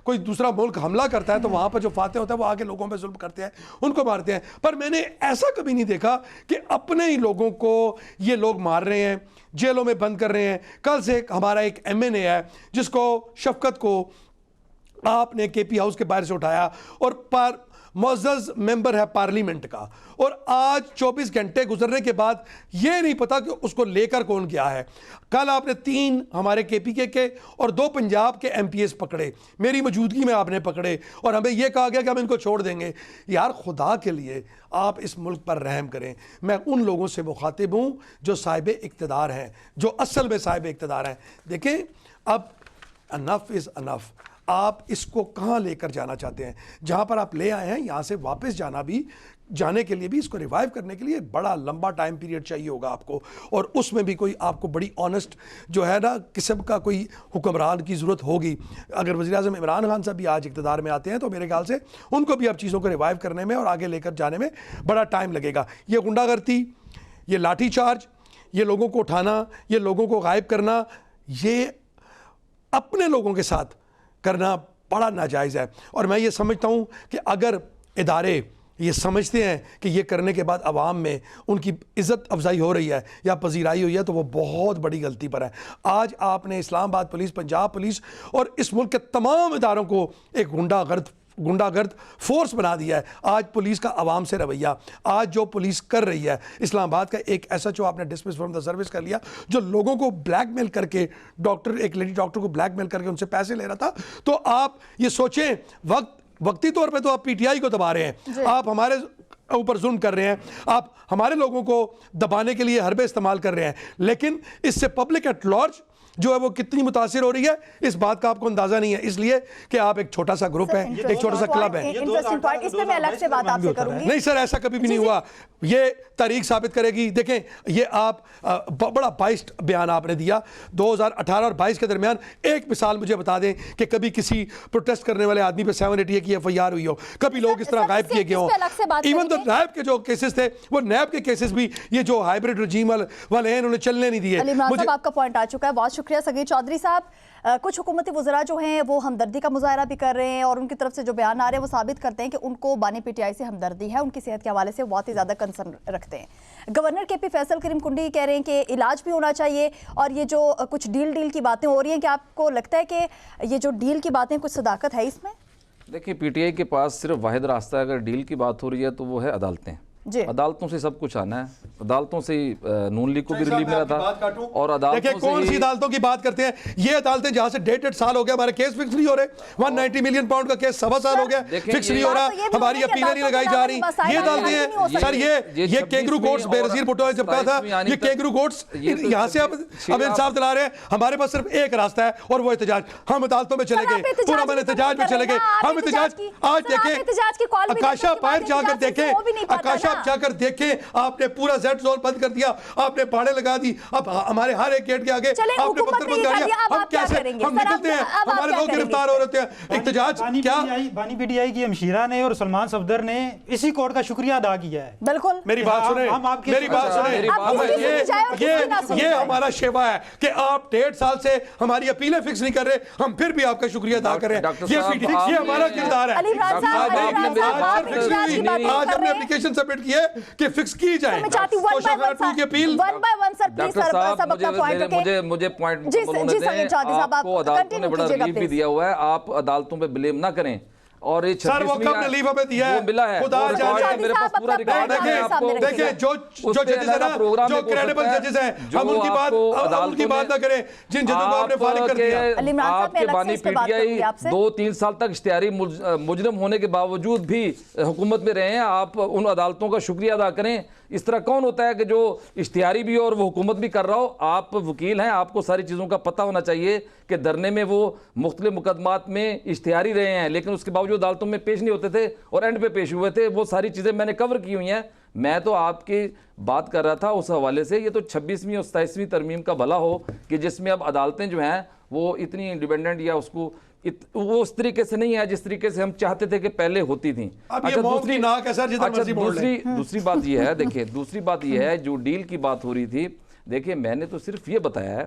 S4: कोई दूसरा मुल्क हमला करता है, तो वहाँ पर जो फाते होता है वो आके लोगों पे जुल्म करते हैं, उनको मारते हैं। पर मैंने ऐसा कभी नहीं देखा कि अपने ही लोगों को ये लोग मार रहे हैं, जेलों में बंद कर रहे हैं। कल से हमारा एक MNA है जिसको शफकत को आपने KP हाउस के बाहर से उठाया, और मुअज़्ज़ज़ मेंबर है पार्लियामेंट का, और आज 24 घंटे गुजरने के बाद ये नहीं पता कि उसको लेकर कौन गया है। कल आपने 3 हमारे KPK के और 2 पंजाब के MPs पकड़े, मेरी मौजूदगी में आपने पकड़े, और हमें यह कहा गया कि हम इनको छोड़ देंगे। यार खुदा के लिए आप इस मुल्क पर रहम करें। मैं उन लोगों से मुखातिब हूँ जो साहिब इक़्तिदार हैं, जो असल में साहिब इक़्तिदार हैं। देखें, अब अनफ इज़ अनफ। आप इसको कहाँ लेकर जाना चाहते हैं? जहाँ पर आप ले आए हैं यहाँ से वापस जाने के लिए भी, इसको रिवाइव करने के लिए बड़ा लंबा टाइम पीरियड चाहिए होगा आपको, और उसमें भी कोई आपको बड़ी ऑनेस्ट जो है ना किस्म का कोई हुक्मरान की ज़रूरत होगी। अगर वज़ीर-ए-आज़म इमरान खान साहब भी आज इक़्तिदार में आते हैं तो मेरे ख्याल से उनको भी अब चीज़ों को रिवाइव करने में और आगे लेकर जाने में बड़ा टाइम लगेगा। ये गुंडागर्दी, ये लाठीचार्ज, ये लोगों को उठाना, ये लोगों को गायब करना, ये अपने लोगों के साथ करना बड़ा नाजायज़ है। और मैं ये समझता हूँ कि अगर इदारे ये समझते हैं कि ये करने के बाद आवाम में उनकी इज़्ज़त अफजाई हो रही है या पजीराई हुई है, तो वो बहुत बड़ी गलती पर है। आज आपने इस्लामाबाद पुलिस, पंजाब पुलिस और इस मुल्क के तमाम इदारों को एक गुंडागर्द फोर्स बना दिया है। आज पुलिस का आवाम से रवैया, आज जो पुलिस कर रही है, इस्लामाबाद का एक SHO आपने डिसमिस फ्रॉम द सर्विस कर लिया जो लोगों को ब्लैकमेल करके, एक लेडी डॉक्टर को ब्लैकमेल करके उनसे पैसे ले रहा था। तो आप ये सोचें, वक्ती तौर पे तो आप PTI को दबा रहे हैं, आप हमारे ऊपर जुल्म कर रहे हैं, आप हमारे लोगों को दबाने के लिए हरबे इस्तेमाल कर रहे हैं, लेकिन इससे पब्लिक एट लार्ज जो है वो कितनी मुतासिर हो रही है इस बात का आपको अंदाजा नहीं है, इसलिए कि आप एक छोटा सा ग्रुप है, एक छोटा सा क्लब है।
S1: इंटरेस्टिंग पॉइंट, इस पे मैं अलग से बात आपसे करूंगी।
S4: नहीं सर, ऐसा कभी भी नहीं हुआ, ये तारीख साबित करेगी। देखें, ये आप बड़ा बाइस्ड बयान आपने दिया 2018 और 22 के दरमियान। एक मिसाल मुझे बता दें कि कभी किसी प्रोटेस्ट करने वाले आदमी पे 788 की FIR हुई हो, कभी लोग इस तरह गायब किए गए हों। इवन तो नैब के जो केसेस थे, वो नैब के केसेस भी ये जो हाइब्रिड रजीम वाले हैं इन्होंने चलने नहीं दिए।
S1: मुझे आपका पॉइंट आ चुका है, बहुत शुक्रिया सगीर चौधरी साहब। कुछ हुकूमती वज़रा जो हैं वो हमदर्दी का मुजाहरा भी कर रहे हैं और उनकी तरफ से जो बयान आ रहे हैं वो साबित करते हैं कि उनको बानी PTI से हमदर्दी है, उनकी सेहत के हवाले से बहुत ही ज़्यादा कंसर्न रखते हैं। गवर्नर KP फैसल करीम कुंडी कह रहे हैं कि इलाज भी होना चाहिए, और ये जो कुछ डील की बातें हो रही हैं, क्या आपको लगता है कि ये जो डील की बातें कुछ सदाकत है इसमें?
S3: देखिए, PTI के पास सिर्फ वाहिद रास्ता है, अगर डील की बात हो रही है तो वो है अदालतें। अदालतों से सब कुछ आना है, अदालतों से ही नून लीग को भी रिलीफ मिला था। और अदालतों से
S4: कौन सी अदालतों की बात करते हैं? ये अदालतें जहां से 1.5 साल हो गया हमारे केस फिक्स नहीं हो रहे, 190 मिलियन पाउंड का केस 1.25 साल हो गया फिक्स नहीं हो रहा, हमारी अपीलें नहीं लगाई जा रही। ये अदालतें हैं सर, ये कैंगरू कोर्ट्स बेनज़ीर भुट्टो ने जब कहा था ये कैंगरू कोर्ट्स, यहाँ से अब इंसाफ दिला रहे हैं। हमारे पास सिर्फ एक रास्ता है और वो एहतजाज। हम अदालतों में चले गए, पूरा मन एहतजाज में चले गए। हम एहतजाज आज देखें, आकाशा पार जाकर देखें, आकाशा जाकर देखें, आपने पूरा जेड जोन बंद कर दिया, आपने पहाड़े लगा दी। अब हमारे हर एक गेट के आगे आपने पत्थर बंद कर दिया। हम कैसे हम निकलते हैं? हमारे लोग गिरफ्तार हो रहे हैं। इख्तिजाज क्या
S2: बानी PTI की हमशीरा ने और सलमान सफदर ने इसी कोर्ट का शुक्रिया अदा किया है।
S1: बिल्कुल,
S4: मेरी बात सुने, मेरी बात सुने। ये हमारा शेवा है कि आप 1.5 साल से हमारी अपीलें फिक्स नहीं कर रहे, हम फिर भी आपका शुक्रिया अदा कर रहे हैं। ये हमारा किरदार है। आज हमने एप्लीकेशन सबमिट की है कि फिक्स की जाए।
S3: मुझे पॉइंट आपको अदालतों ने बड़ा रिलीफ भी दिया हुआ है, आप अदालतों पे ब्लेम ना करें। और ये
S4: सर वो कब रिलीफ हमें दिया है?
S3: मिला है,
S4: खुदा जाने,
S3: मेरे पास पूरा रिकॉर्ड है।
S4: देखिए जो जजेस है ना, जो क्रेडिबल जजेस हैं, हम उनकी बात ना करें जिन जजों को आपने फारिग कर दिया।
S3: आपके बानी PTI 2-3 साल तक इश्तिहारी मुजरिम होने के बावजूद भी हुकूमत में रहे हैं। आप उन अदालतों का शुक्रिया अदा करें। इस तरह कौन होता है कि जो इश्तिहारी भी हो और वो हुकूमत भी कर रहा हो? आप वकील हैं, आपको सारी चीज़ों का पता होना चाहिए कि धरने में वो मुख्तलिफ मुकदमात में इश्तिहारी रहे हैं, लेकिन उसके बावजूद अदालतों में पेश नहीं होते थे और एंड पे पेश हुए थे। वो सारी चीज़ें मैंने कवर की हुई हैं। मैं तो आपकी बात कर रहा था उस हवाले से, ये तो 26वीं और 27वीं तरमीम का भला हो कि जिसमें अब अदालतें जो हैं वो इतनी इंडिपेंडेंट या उसको वो उस तरीके से नहीं है जिस तरीके से हम चाहते थे कि पहले होती थी।
S4: अच्छा,
S3: दूसरी बात ये है, देखिए दूसरी बात ये है, जो डील की बात हो रही थी, देखिए मैंने तो सिर्फ ये बताया है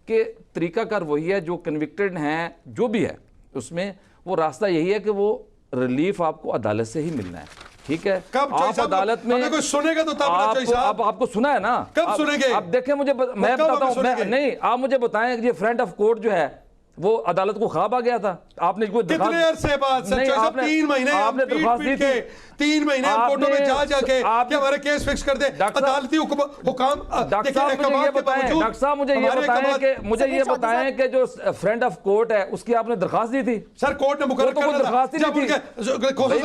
S3: कि तरीकाकार वही है, जो कन्विक्टेड हैं जो भी है उसमें वो रास्ता यही है कि वो रिलीफ आपको अदालत से ही मिलना है। ठीक है, आप अदालत में
S4: कोई सुनेगा तो तब
S3: आपको सुना है ना,
S4: कब सुनेंगे?
S3: अब देखें, मुझे मैं बताता हूं, नहीं आप मुझे बताएं कि ये फ्रंट ऑफ कोर्ट जो है वो अदालत को ख्वाब आ गया था। आपने कोई
S4: कितने अरसे बाद?
S3: नहीं, आपने
S4: 3 महीने
S3: आपने दरख्वास्त दी थी।
S4: 3 महीने हम कोर्टों में जाके कि हमारे केस फिक्स कर दे। अदालती हुकाम
S3: डॉक्टर साहब मुझे ये बताएं कि जो फ्रंट ऑफ कोर्ट है उसकी आपने दरख्वास्त दी थी?
S4: सर कोर्ट ने मुकर्रर कर
S3: दरख्वास्त दी थी,
S4: कोर्ट ने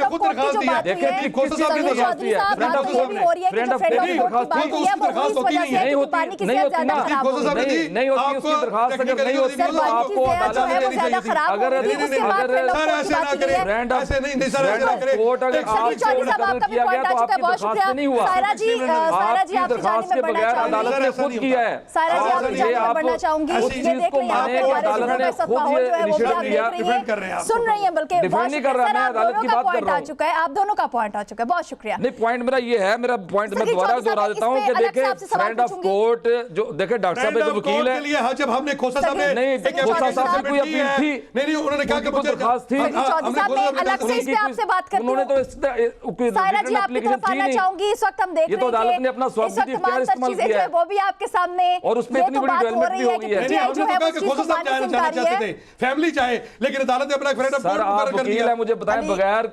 S4: खुद दरख्वास्त दी है।
S3: देखिए खोसा साहब ने दरख्वास्त दी है, फ्रंट ऑफ कोर्ट ने, फ्रंट ऑफ कोर्ट ने दरख्वास्त दी,
S4: दरख्वास्त होती नहीं है,
S3: नहीं होती ना।
S4: साहब ने दी,
S3: नहीं होती
S4: आपको
S3: उसकी दरखास्त अगर
S4: technically
S3: नहीं होती
S4: दी,
S3: तो आपको अदालत
S1: जो है वो
S3: में
S1: ज्यादा खराब हो
S3: अगर
S1: गई थी, उसके बाद
S3: अगर
S1: फ्रेंड ऑफ
S4: सर
S1: कोर्ट की
S4: ऐसे
S1: बात
S4: ना
S1: की
S4: करें,
S1: है।
S4: ऐसे नहीं सर, ऐसे ना करें।
S3: कोर्ट अगर
S1: सखी
S3: आपको
S1: चौधरी साहब,
S3: कत्ल
S1: आपका भी
S3: किया
S1: पॉइंट
S3: गया
S1: आ
S3: तो
S1: चुका है,
S3: आपकी
S1: बहुत
S3: दरखास्त
S1: शुक्रिया।
S3: से नहीं हुआ।
S1: सायरा जी
S3: आपकी
S1: आपकी
S3: दरखास्त
S1: जाने
S3: के
S1: में बढ़ना
S3: बगैर
S1: चाहूंगी।
S3: अदालत ने
S4: ऐसा
S3: खुद
S4: नहीं
S3: किया
S4: होता।
S3: है।
S1: सायरा जी
S3: और
S1: आपकी
S3: ये
S1: जाने में
S3: आप
S1: बढ़ना चाहूंगी।
S3: उस
S1: ये
S3: चीज
S1: देख
S3: को
S1: रही हैं आप,
S3: माने कि
S1: हमारे
S3: अदालत
S1: जितना
S3: ने
S1: सब
S3: खुद
S1: माहौल
S3: ये
S1: जो है वो भी आप
S3: इनिशिएटिव
S1: देख
S3: लिया।
S1: रही
S4: डिफेंड कर रहे हैं
S1: हैं,
S4: आपको।
S1: सुन रही हैं, बल्कि
S3: डिफेंड
S1: बहुत
S3: नहीं
S1: शुक्रिया
S3: कर रहा,
S1: सर,
S3: मैं
S1: आप
S3: अदालत
S1: दोनों
S3: की
S1: का
S3: बात कर
S1: पॉइंट
S3: रहा
S1: आ
S3: हूं।
S1: चुका है, आप दोनों का पॉइंट आ चुका है, बहुत शुक्रिया।
S3: नहीं, पॉइंट मेरा ये है, मेरा पॉइंट मैं
S1: सखी
S3: दोबारा
S1: चौधरी
S3: दोहरा
S1: साहब,
S3: देता हूँ
S1: इस
S3: कि
S1: पे अलग से
S3: देखिए
S1: आपसे सवाल
S3: फ्रेंड ऑफ
S1: पूछूंगी।
S3: कोर्ट जो देखिए डॉक्टर साहब
S4: फ्रेंड
S3: एक
S4: ऑफ
S3: वकील
S4: कोर्ट
S3: है।
S4: के लिए हाँ, जब हमने खोसा साहब ने
S3: नहीं,
S4: एक
S3: खोसा
S4: एफआईआर
S3: साहब से
S4: सबमिट
S3: कोई
S4: की
S3: अपील
S4: है।
S3: थी।
S4: नहीं उन्होंने कहा कि
S3: उनकी
S4: मुझे
S3: दरखास्त थी।
S1: सखी चौधरी साहब, मैं अलग से इस पे आपसे बात करती
S3: उन्होंने
S1: हूँ।
S3: तो इस कोई
S1: सायरा जी
S3: रिटन
S1: आपकी
S3: एप्लीकेशन
S1: तरफ
S3: थी
S1: आना
S3: नहीं।
S1: चाहूंगी। इस वक्त हम देख
S3: ये
S1: रहे
S3: तो
S1: हैं
S3: अदालत
S1: कि
S3: ने अपना
S1: इस
S3: स्वास्थ्य
S1: वक्त
S3: इख्तियार
S1: तमाम
S3: इस्तेमाल
S1: चीजें
S3: किया
S1: जो है
S3: है।
S1: वो भी आपके सामने
S3: और उसमें
S1: ये
S3: इतनी
S1: तो
S3: बड़ी
S1: बात हो
S3: डेवलपमेंट
S1: रही
S3: भी
S1: है
S3: हो
S1: कि
S3: गई है।
S4: नहीं
S1: पीटीआई
S4: हमने
S1: जो
S4: तो
S1: है
S4: कहा
S1: वो
S4: कि
S1: चीज
S4: खोसा
S1: को
S4: साहब
S1: मानने से
S4: जाना
S1: इनकारी
S4: चाहते
S1: है।
S4: थे, फैमिली चाहे, लेकिन अदालत ने अपना फ्रेंड ऑफ
S3: सर
S4: कोर्ट
S3: आप
S4: मुकर्रर कर
S3: वकील
S4: दिया।
S3: है, मुझे बताएं,
S1: अली-
S3: बगैर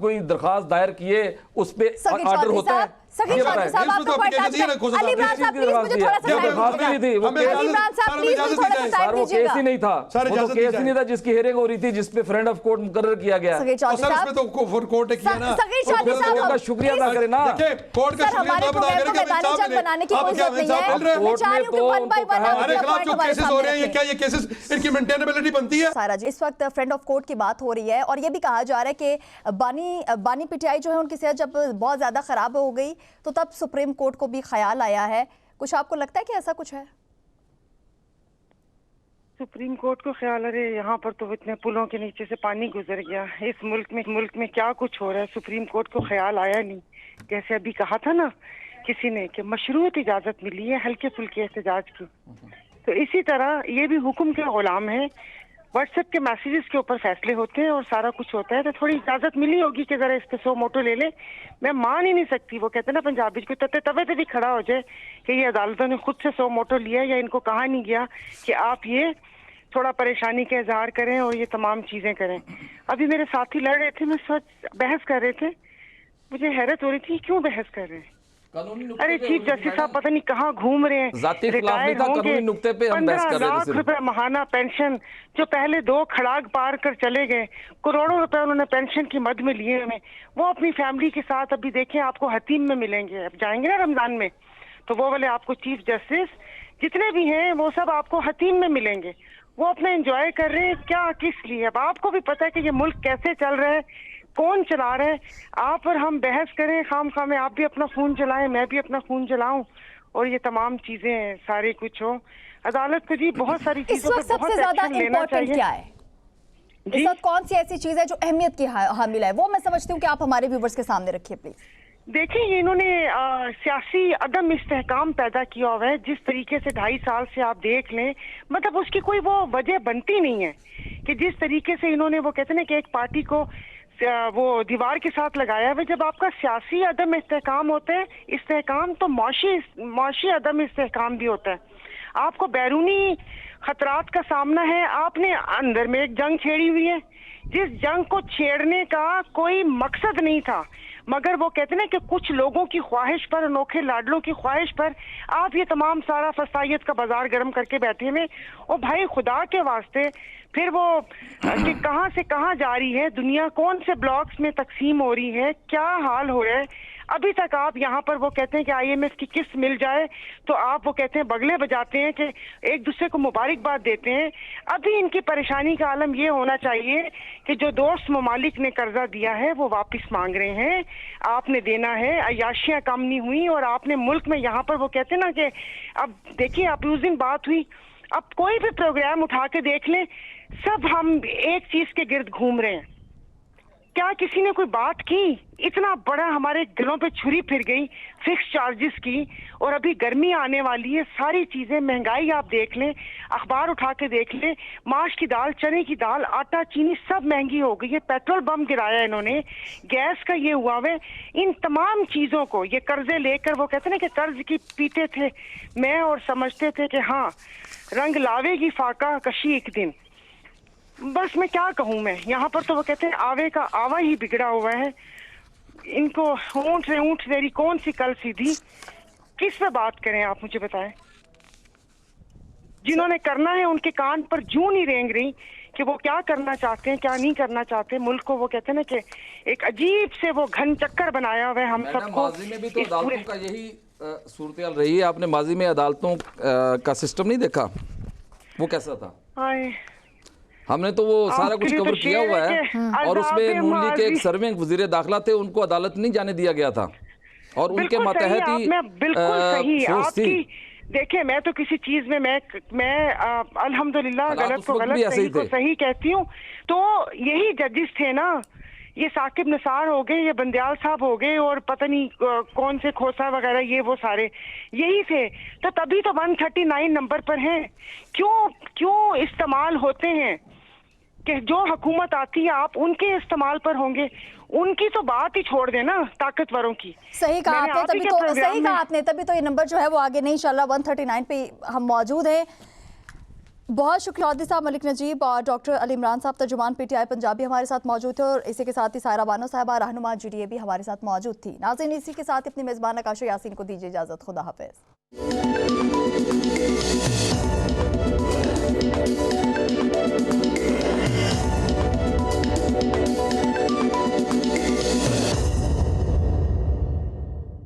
S3: कोई दरखास्त दायर किए उस पे
S1: सखी
S3: ऑर्डर
S1: चौधरी
S3: होता है?
S1: साहब, सखी
S3: ये
S1: चौधरी
S3: बताएं।
S1: साहब,
S4: इसमें
S1: आपका
S4: तो
S1: पॉइंट आ
S4: application
S1: चुका
S4: खोसा
S1: है।
S4: साहब
S1: अली
S4: ने
S1: इमरान
S3: किस
S1: साहब,
S3: चीज़ की
S1: प्लीज मुझे
S3: दरखास्त
S1: थोड़ा
S3: दी है?
S1: सा
S3: दरखास्त
S1: टाइम
S3: नहीं थी, वो
S4: हमें
S3: केस-
S1: अली इमरान साहब,
S4: हमें
S1: प्लीज
S4: इजाजत
S1: मुझे थोड़ा
S4: दी
S1: सा
S4: जाए।
S1: टाइम
S3: सर वो केस ही
S1: दीजिएगा।
S3: नहीं था,
S4: सर,
S3: वो तो
S4: इजाजत
S3: केस
S4: दी
S3: ही नहीं था जिसकी हेयरिंग हो रही थी, जिसपे फ्रेंड ऑफ कोर्ट मुकर्रर किया गया।
S1: सखी
S4: और
S1: चौधरी
S4: सर
S1: साहब,
S4: उसमें तो कोर्ट किया ना।
S1: सखी चौधरी
S4: और
S1: साहब,
S3: कोर्ट का शुक्रिया अदा करें ना।
S4: देखिए कोर्ट का
S1: सर,
S4: शुक्रिया
S1: हमारे
S4: तो अदा
S1: प्रोग्राम
S4: करें
S1: को
S4: कि हमें
S1: मैदानी
S4: इंसाफ
S1: जंग
S4: मिले।
S1: बनाने की
S4: अब
S1: कोई
S4: क्या
S1: जरूरत नहीं
S4: इंसाफ
S1: है।
S4: मिल रहा है?
S1: मैं चाह रही हूँ कि
S3: कोर्ट
S1: वन
S3: में
S1: बाय
S3: तो
S1: वन
S3: कहा-
S1: आप
S4: हमारे
S1: अपना
S4: खिलाफ
S1: पॉइंट
S4: जो
S1: हमारे
S4: केसेस हो
S1: सामने
S4: रहे हैं, ये
S1: रखें।
S4: क्या ये केसेस इनकी मेंटेनेबिलिटी बनती है?
S1: सायरा जी, इस वक्त फ्रेंड ऑफ कोर्ट की बात हो रही है और ये भी कहा जा रहा है कि बानी पीटीआई जो है उनकी सेहत जब बहुत ज़्यादा ख़राब हो गई तो तब सुप्रीम कोर्ट को भी ख्याल आया है। कुछ आपको लगता है कि ऐसा कुछ है?
S5: सुप्रीम कोर्ट को ख्याल, अरे यहाँ पर तो इतने पुलों के नीचे से पानी गुजर गया। इस मुल्क में क्या कुछ हो रहा है, सुप्रीम कोर्ट को ख्याल आया नहीं। जैसे अभी कहा था ना किसी ने कि मशरूत इजाजत मिली है हल्के फुल्के एहतजाज की, तो इसी तरह ये भी हुक्म के गुलाम है। व्हाट्सएप के मैसेजेस के ऊपर फैसले होते हैं और सारा कुछ होता है, तो थोड़ी इजाजत मिली होगी कि जरा इस पे 100 मोटो ले ले। मैं मान ही नहीं सकती, वो कहते हैं ना पंजाबी कोई तते तवे पे भी खड़ा हो जाए कि ये अदालतों ने खुद से 100 मोटो लिया या इनको कहा नहीं गया कि आप ये थोड़ा परेशानी का इजहार करें और ये तमाम चीजें करें। अभी मेरे साथी लड़ रहे थे, मैं सोच बहस कर रहे थे, मुझे हैरत हो रही थी क्यों बहस कर रहे हैं। अरे चीफ जस्टिस साहब पता नहीं कहाँ घूम रहे हैं,
S3: जाती खिलाफ नहीं था, कानूनी नुक्ते पे हम बहस कर रहे थे
S5: 15 लाख
S3: सिर्फ।
S5: रुपए महाना पेंशन जो पहले 2 खड़ाग पार कर चले गए, करोड़ों रुपए उन्होंने पेंशन की मद में लिए हमें, वो अपनी फैमिली के साथ अभी देखें आपको हतीम में मिलेंगे। अब जाएंगे ना रमजान में तो वो वाले आपको चीफ जस्टिस जितने भी हैं वो सब आपको हतीम में मिलेंगे। वो अपना एंजॉय कर रहे हैं, क्या किस लिए। अब आपको भी पता है कि ये मुल्क कैसे चल रहा है, कौन चला रहा है। आप और हम बहस करें खाम में, आप भी अपना खून जलाएं, मैं भी अपना खून जलाऊं और ये तमाम चीजें सारे कुछ हो। अदालत को जी बहुत सारी
S1: इस
S5: चीजों
S1: वक्त
S5: पे बहुत
S1: सबसे ज्यादा
S5: एक्शन लेना
S1: इम्पोर्टेंट
S5: चाहिए।
S1: क्या है? इस वक्त कौन सी ऐसी चीज है जो अहमियत की हामिल है, वो मैं समझती हूँ कि आप हमारे व्यूवर्स के सामने रखिए प्लीज।
S5: देखिए ये इन्होंने सियासी अदम इस्तेहकाम पैदा किया हुआ है। जिस तरीके से 2.5 साल से आप देख लें, मतलब उसकी कोई वो वजह बनती नहीं है कि जिस तरीके से इन्होंने वो कहते हैं ना कि एक पार्टी को वो दीवार के साथ लगाया हुआ। जब आपका सियासी अदम इस्तेहकाम होता है, इस्तेहकाम तो मौशी अदम इस्तेहकाम भी होता है। आपको बैरूनी खतरात का सामना है, आपने अंदर में एक जंग छेड़ी हुई है जिस जंग को छेड़ने का कोई मकसद नहीं था, मगर वो कहते हैं कि कुछ लोगों की ख्वाहिश पर, अनोखे लाडलों की ख्वाहिश पर आप ये तमाम सारा फसाइयत का बाजार गर्म करके बैठे हुए। और भाई खुदा के वास्ते फिर वो कि कहां से कहां जा रही है दुनिया, कौन से ब्लॉक्स में तकसीम हो रही है, क्या हाल हो रहा है। अभी तक आप यहाँ पर वो कहते हैं कि IMF की किस्त मिल जाए तो आप वो कहते हैं बगले बजाते हैं कि एक दूसरे को मुबारकबाद देते हैं। अभी इनकी परेशानी का आलम ये होना चाहिए कि जो दोस्त ममालिक ने कर्जा दिया है वो वापस मांग रहे हैं, आपने देना है। अयाशियां कम नहीं हुई और आपने मुल्क में यहाँ पर वो कहते हैं ना कि अब देखिए आप उस दिन बात हुई, अब कोई भी प्रोग्राम उठा के देख लें, सब हम एक चीज के गिर्द घूम रहे हैं। क्या किसी ने कोई बात की? इतना बड़ा हमारे दिलों पे छुरी फिर गई फिक्स चार्जेस की, और अभी गर्मी आने वाली है, सारी चीजें, महंगाई आप देख लें, अखबार उठा के देख लें, माश की दाल, चने की दाल, आटा, चीनी सब महंगी हो गई है। पेट्रोल बम गिराया इन्होंने, गैस का ये हुआ है। इन तमाम चीजों को ये कर्जे लेकर वो कहते ना कि कर्ज की पीते थे मैं, और समझते थे कि हाँ रंग लावेगी फाका कशी एक दिन। बस मैं क्या कहूँ, मैं यहाँ पर तो वो कहते हैं आवे का आवा ही बिगड़ा हुआ है। इनको ऊंट से ऊंट तेरी कौन सी कल सीधी, किस पे बात करें आप मुझे बताएं। जिन्होंने करना है उनके कान पर जूं नहीं रेंग रही कि वो क्या करना चाहते हैं क्या नहीं करना चाहते। मुल्क को वो कहते हैं ना कि एक अजीब से वो घन चक्कर बनाया हुआ है हम
S3: मैडम,
S5: सबको।
S3: माजी में भी तो
S5: इस पूरे
S3: अदालतों का यही सूरत रही है। आपने माजी में अदालतों का सिस्टम नहीं देखा, वो कैसा था?
S5: हाय,
S3: हमने तो वो सारा कुछ कवर किया हुआ है और उसमें नून लीग के एक सर्विंग वजीर दाखिला थे, उनको अदालत नहीं जाने दिया गया था और उनके मातहत ही
S5: बिल्कुल सही
S3: सोच थी।
S5: आपकी। देखिए, मैं तो किसी चीज में मैं अल्हम्दुलिल्लाह गलत को गलत, सही को सही कहती हूँ। तो यही जजेस थे ना, ये साकिब निसार हो गए, ये बंदयाल साहब हो गए और पता नहीं कौन से खोसा वगैरह, ये वो सारे यही थे। तो तभी तो 139 नंबर पर हैं। क्यों इस्तेमाल होते हैं कि जो हुकूमत आती है आप उनके इस्तेमाल पर होंगे। उनकी तो बात ही छोड़ देना, ताकतवरों की।
S1: सही कहा आपने, तभी तो ये नंबर जो है वो आगे नहीं, इंशाल्लाह 139 पे हम मौजूद हैं। बहुत शुक्रिया चौधरी साहब, मलिक नजीब और डॉक्टर अली इमरान साहब तर्जुमान PTI पंजाबी हमारे साथ मौजूद थे और इसी के साथ ही सायरा बानो साहबा रहनुमा GDA भी हमारे साथ मौजूद थी। नाज़रीन, इसी के साथ अपनी मेज़बान आकाशो यासीन को दीजिए इजाज़त। खुदा हाफिज़।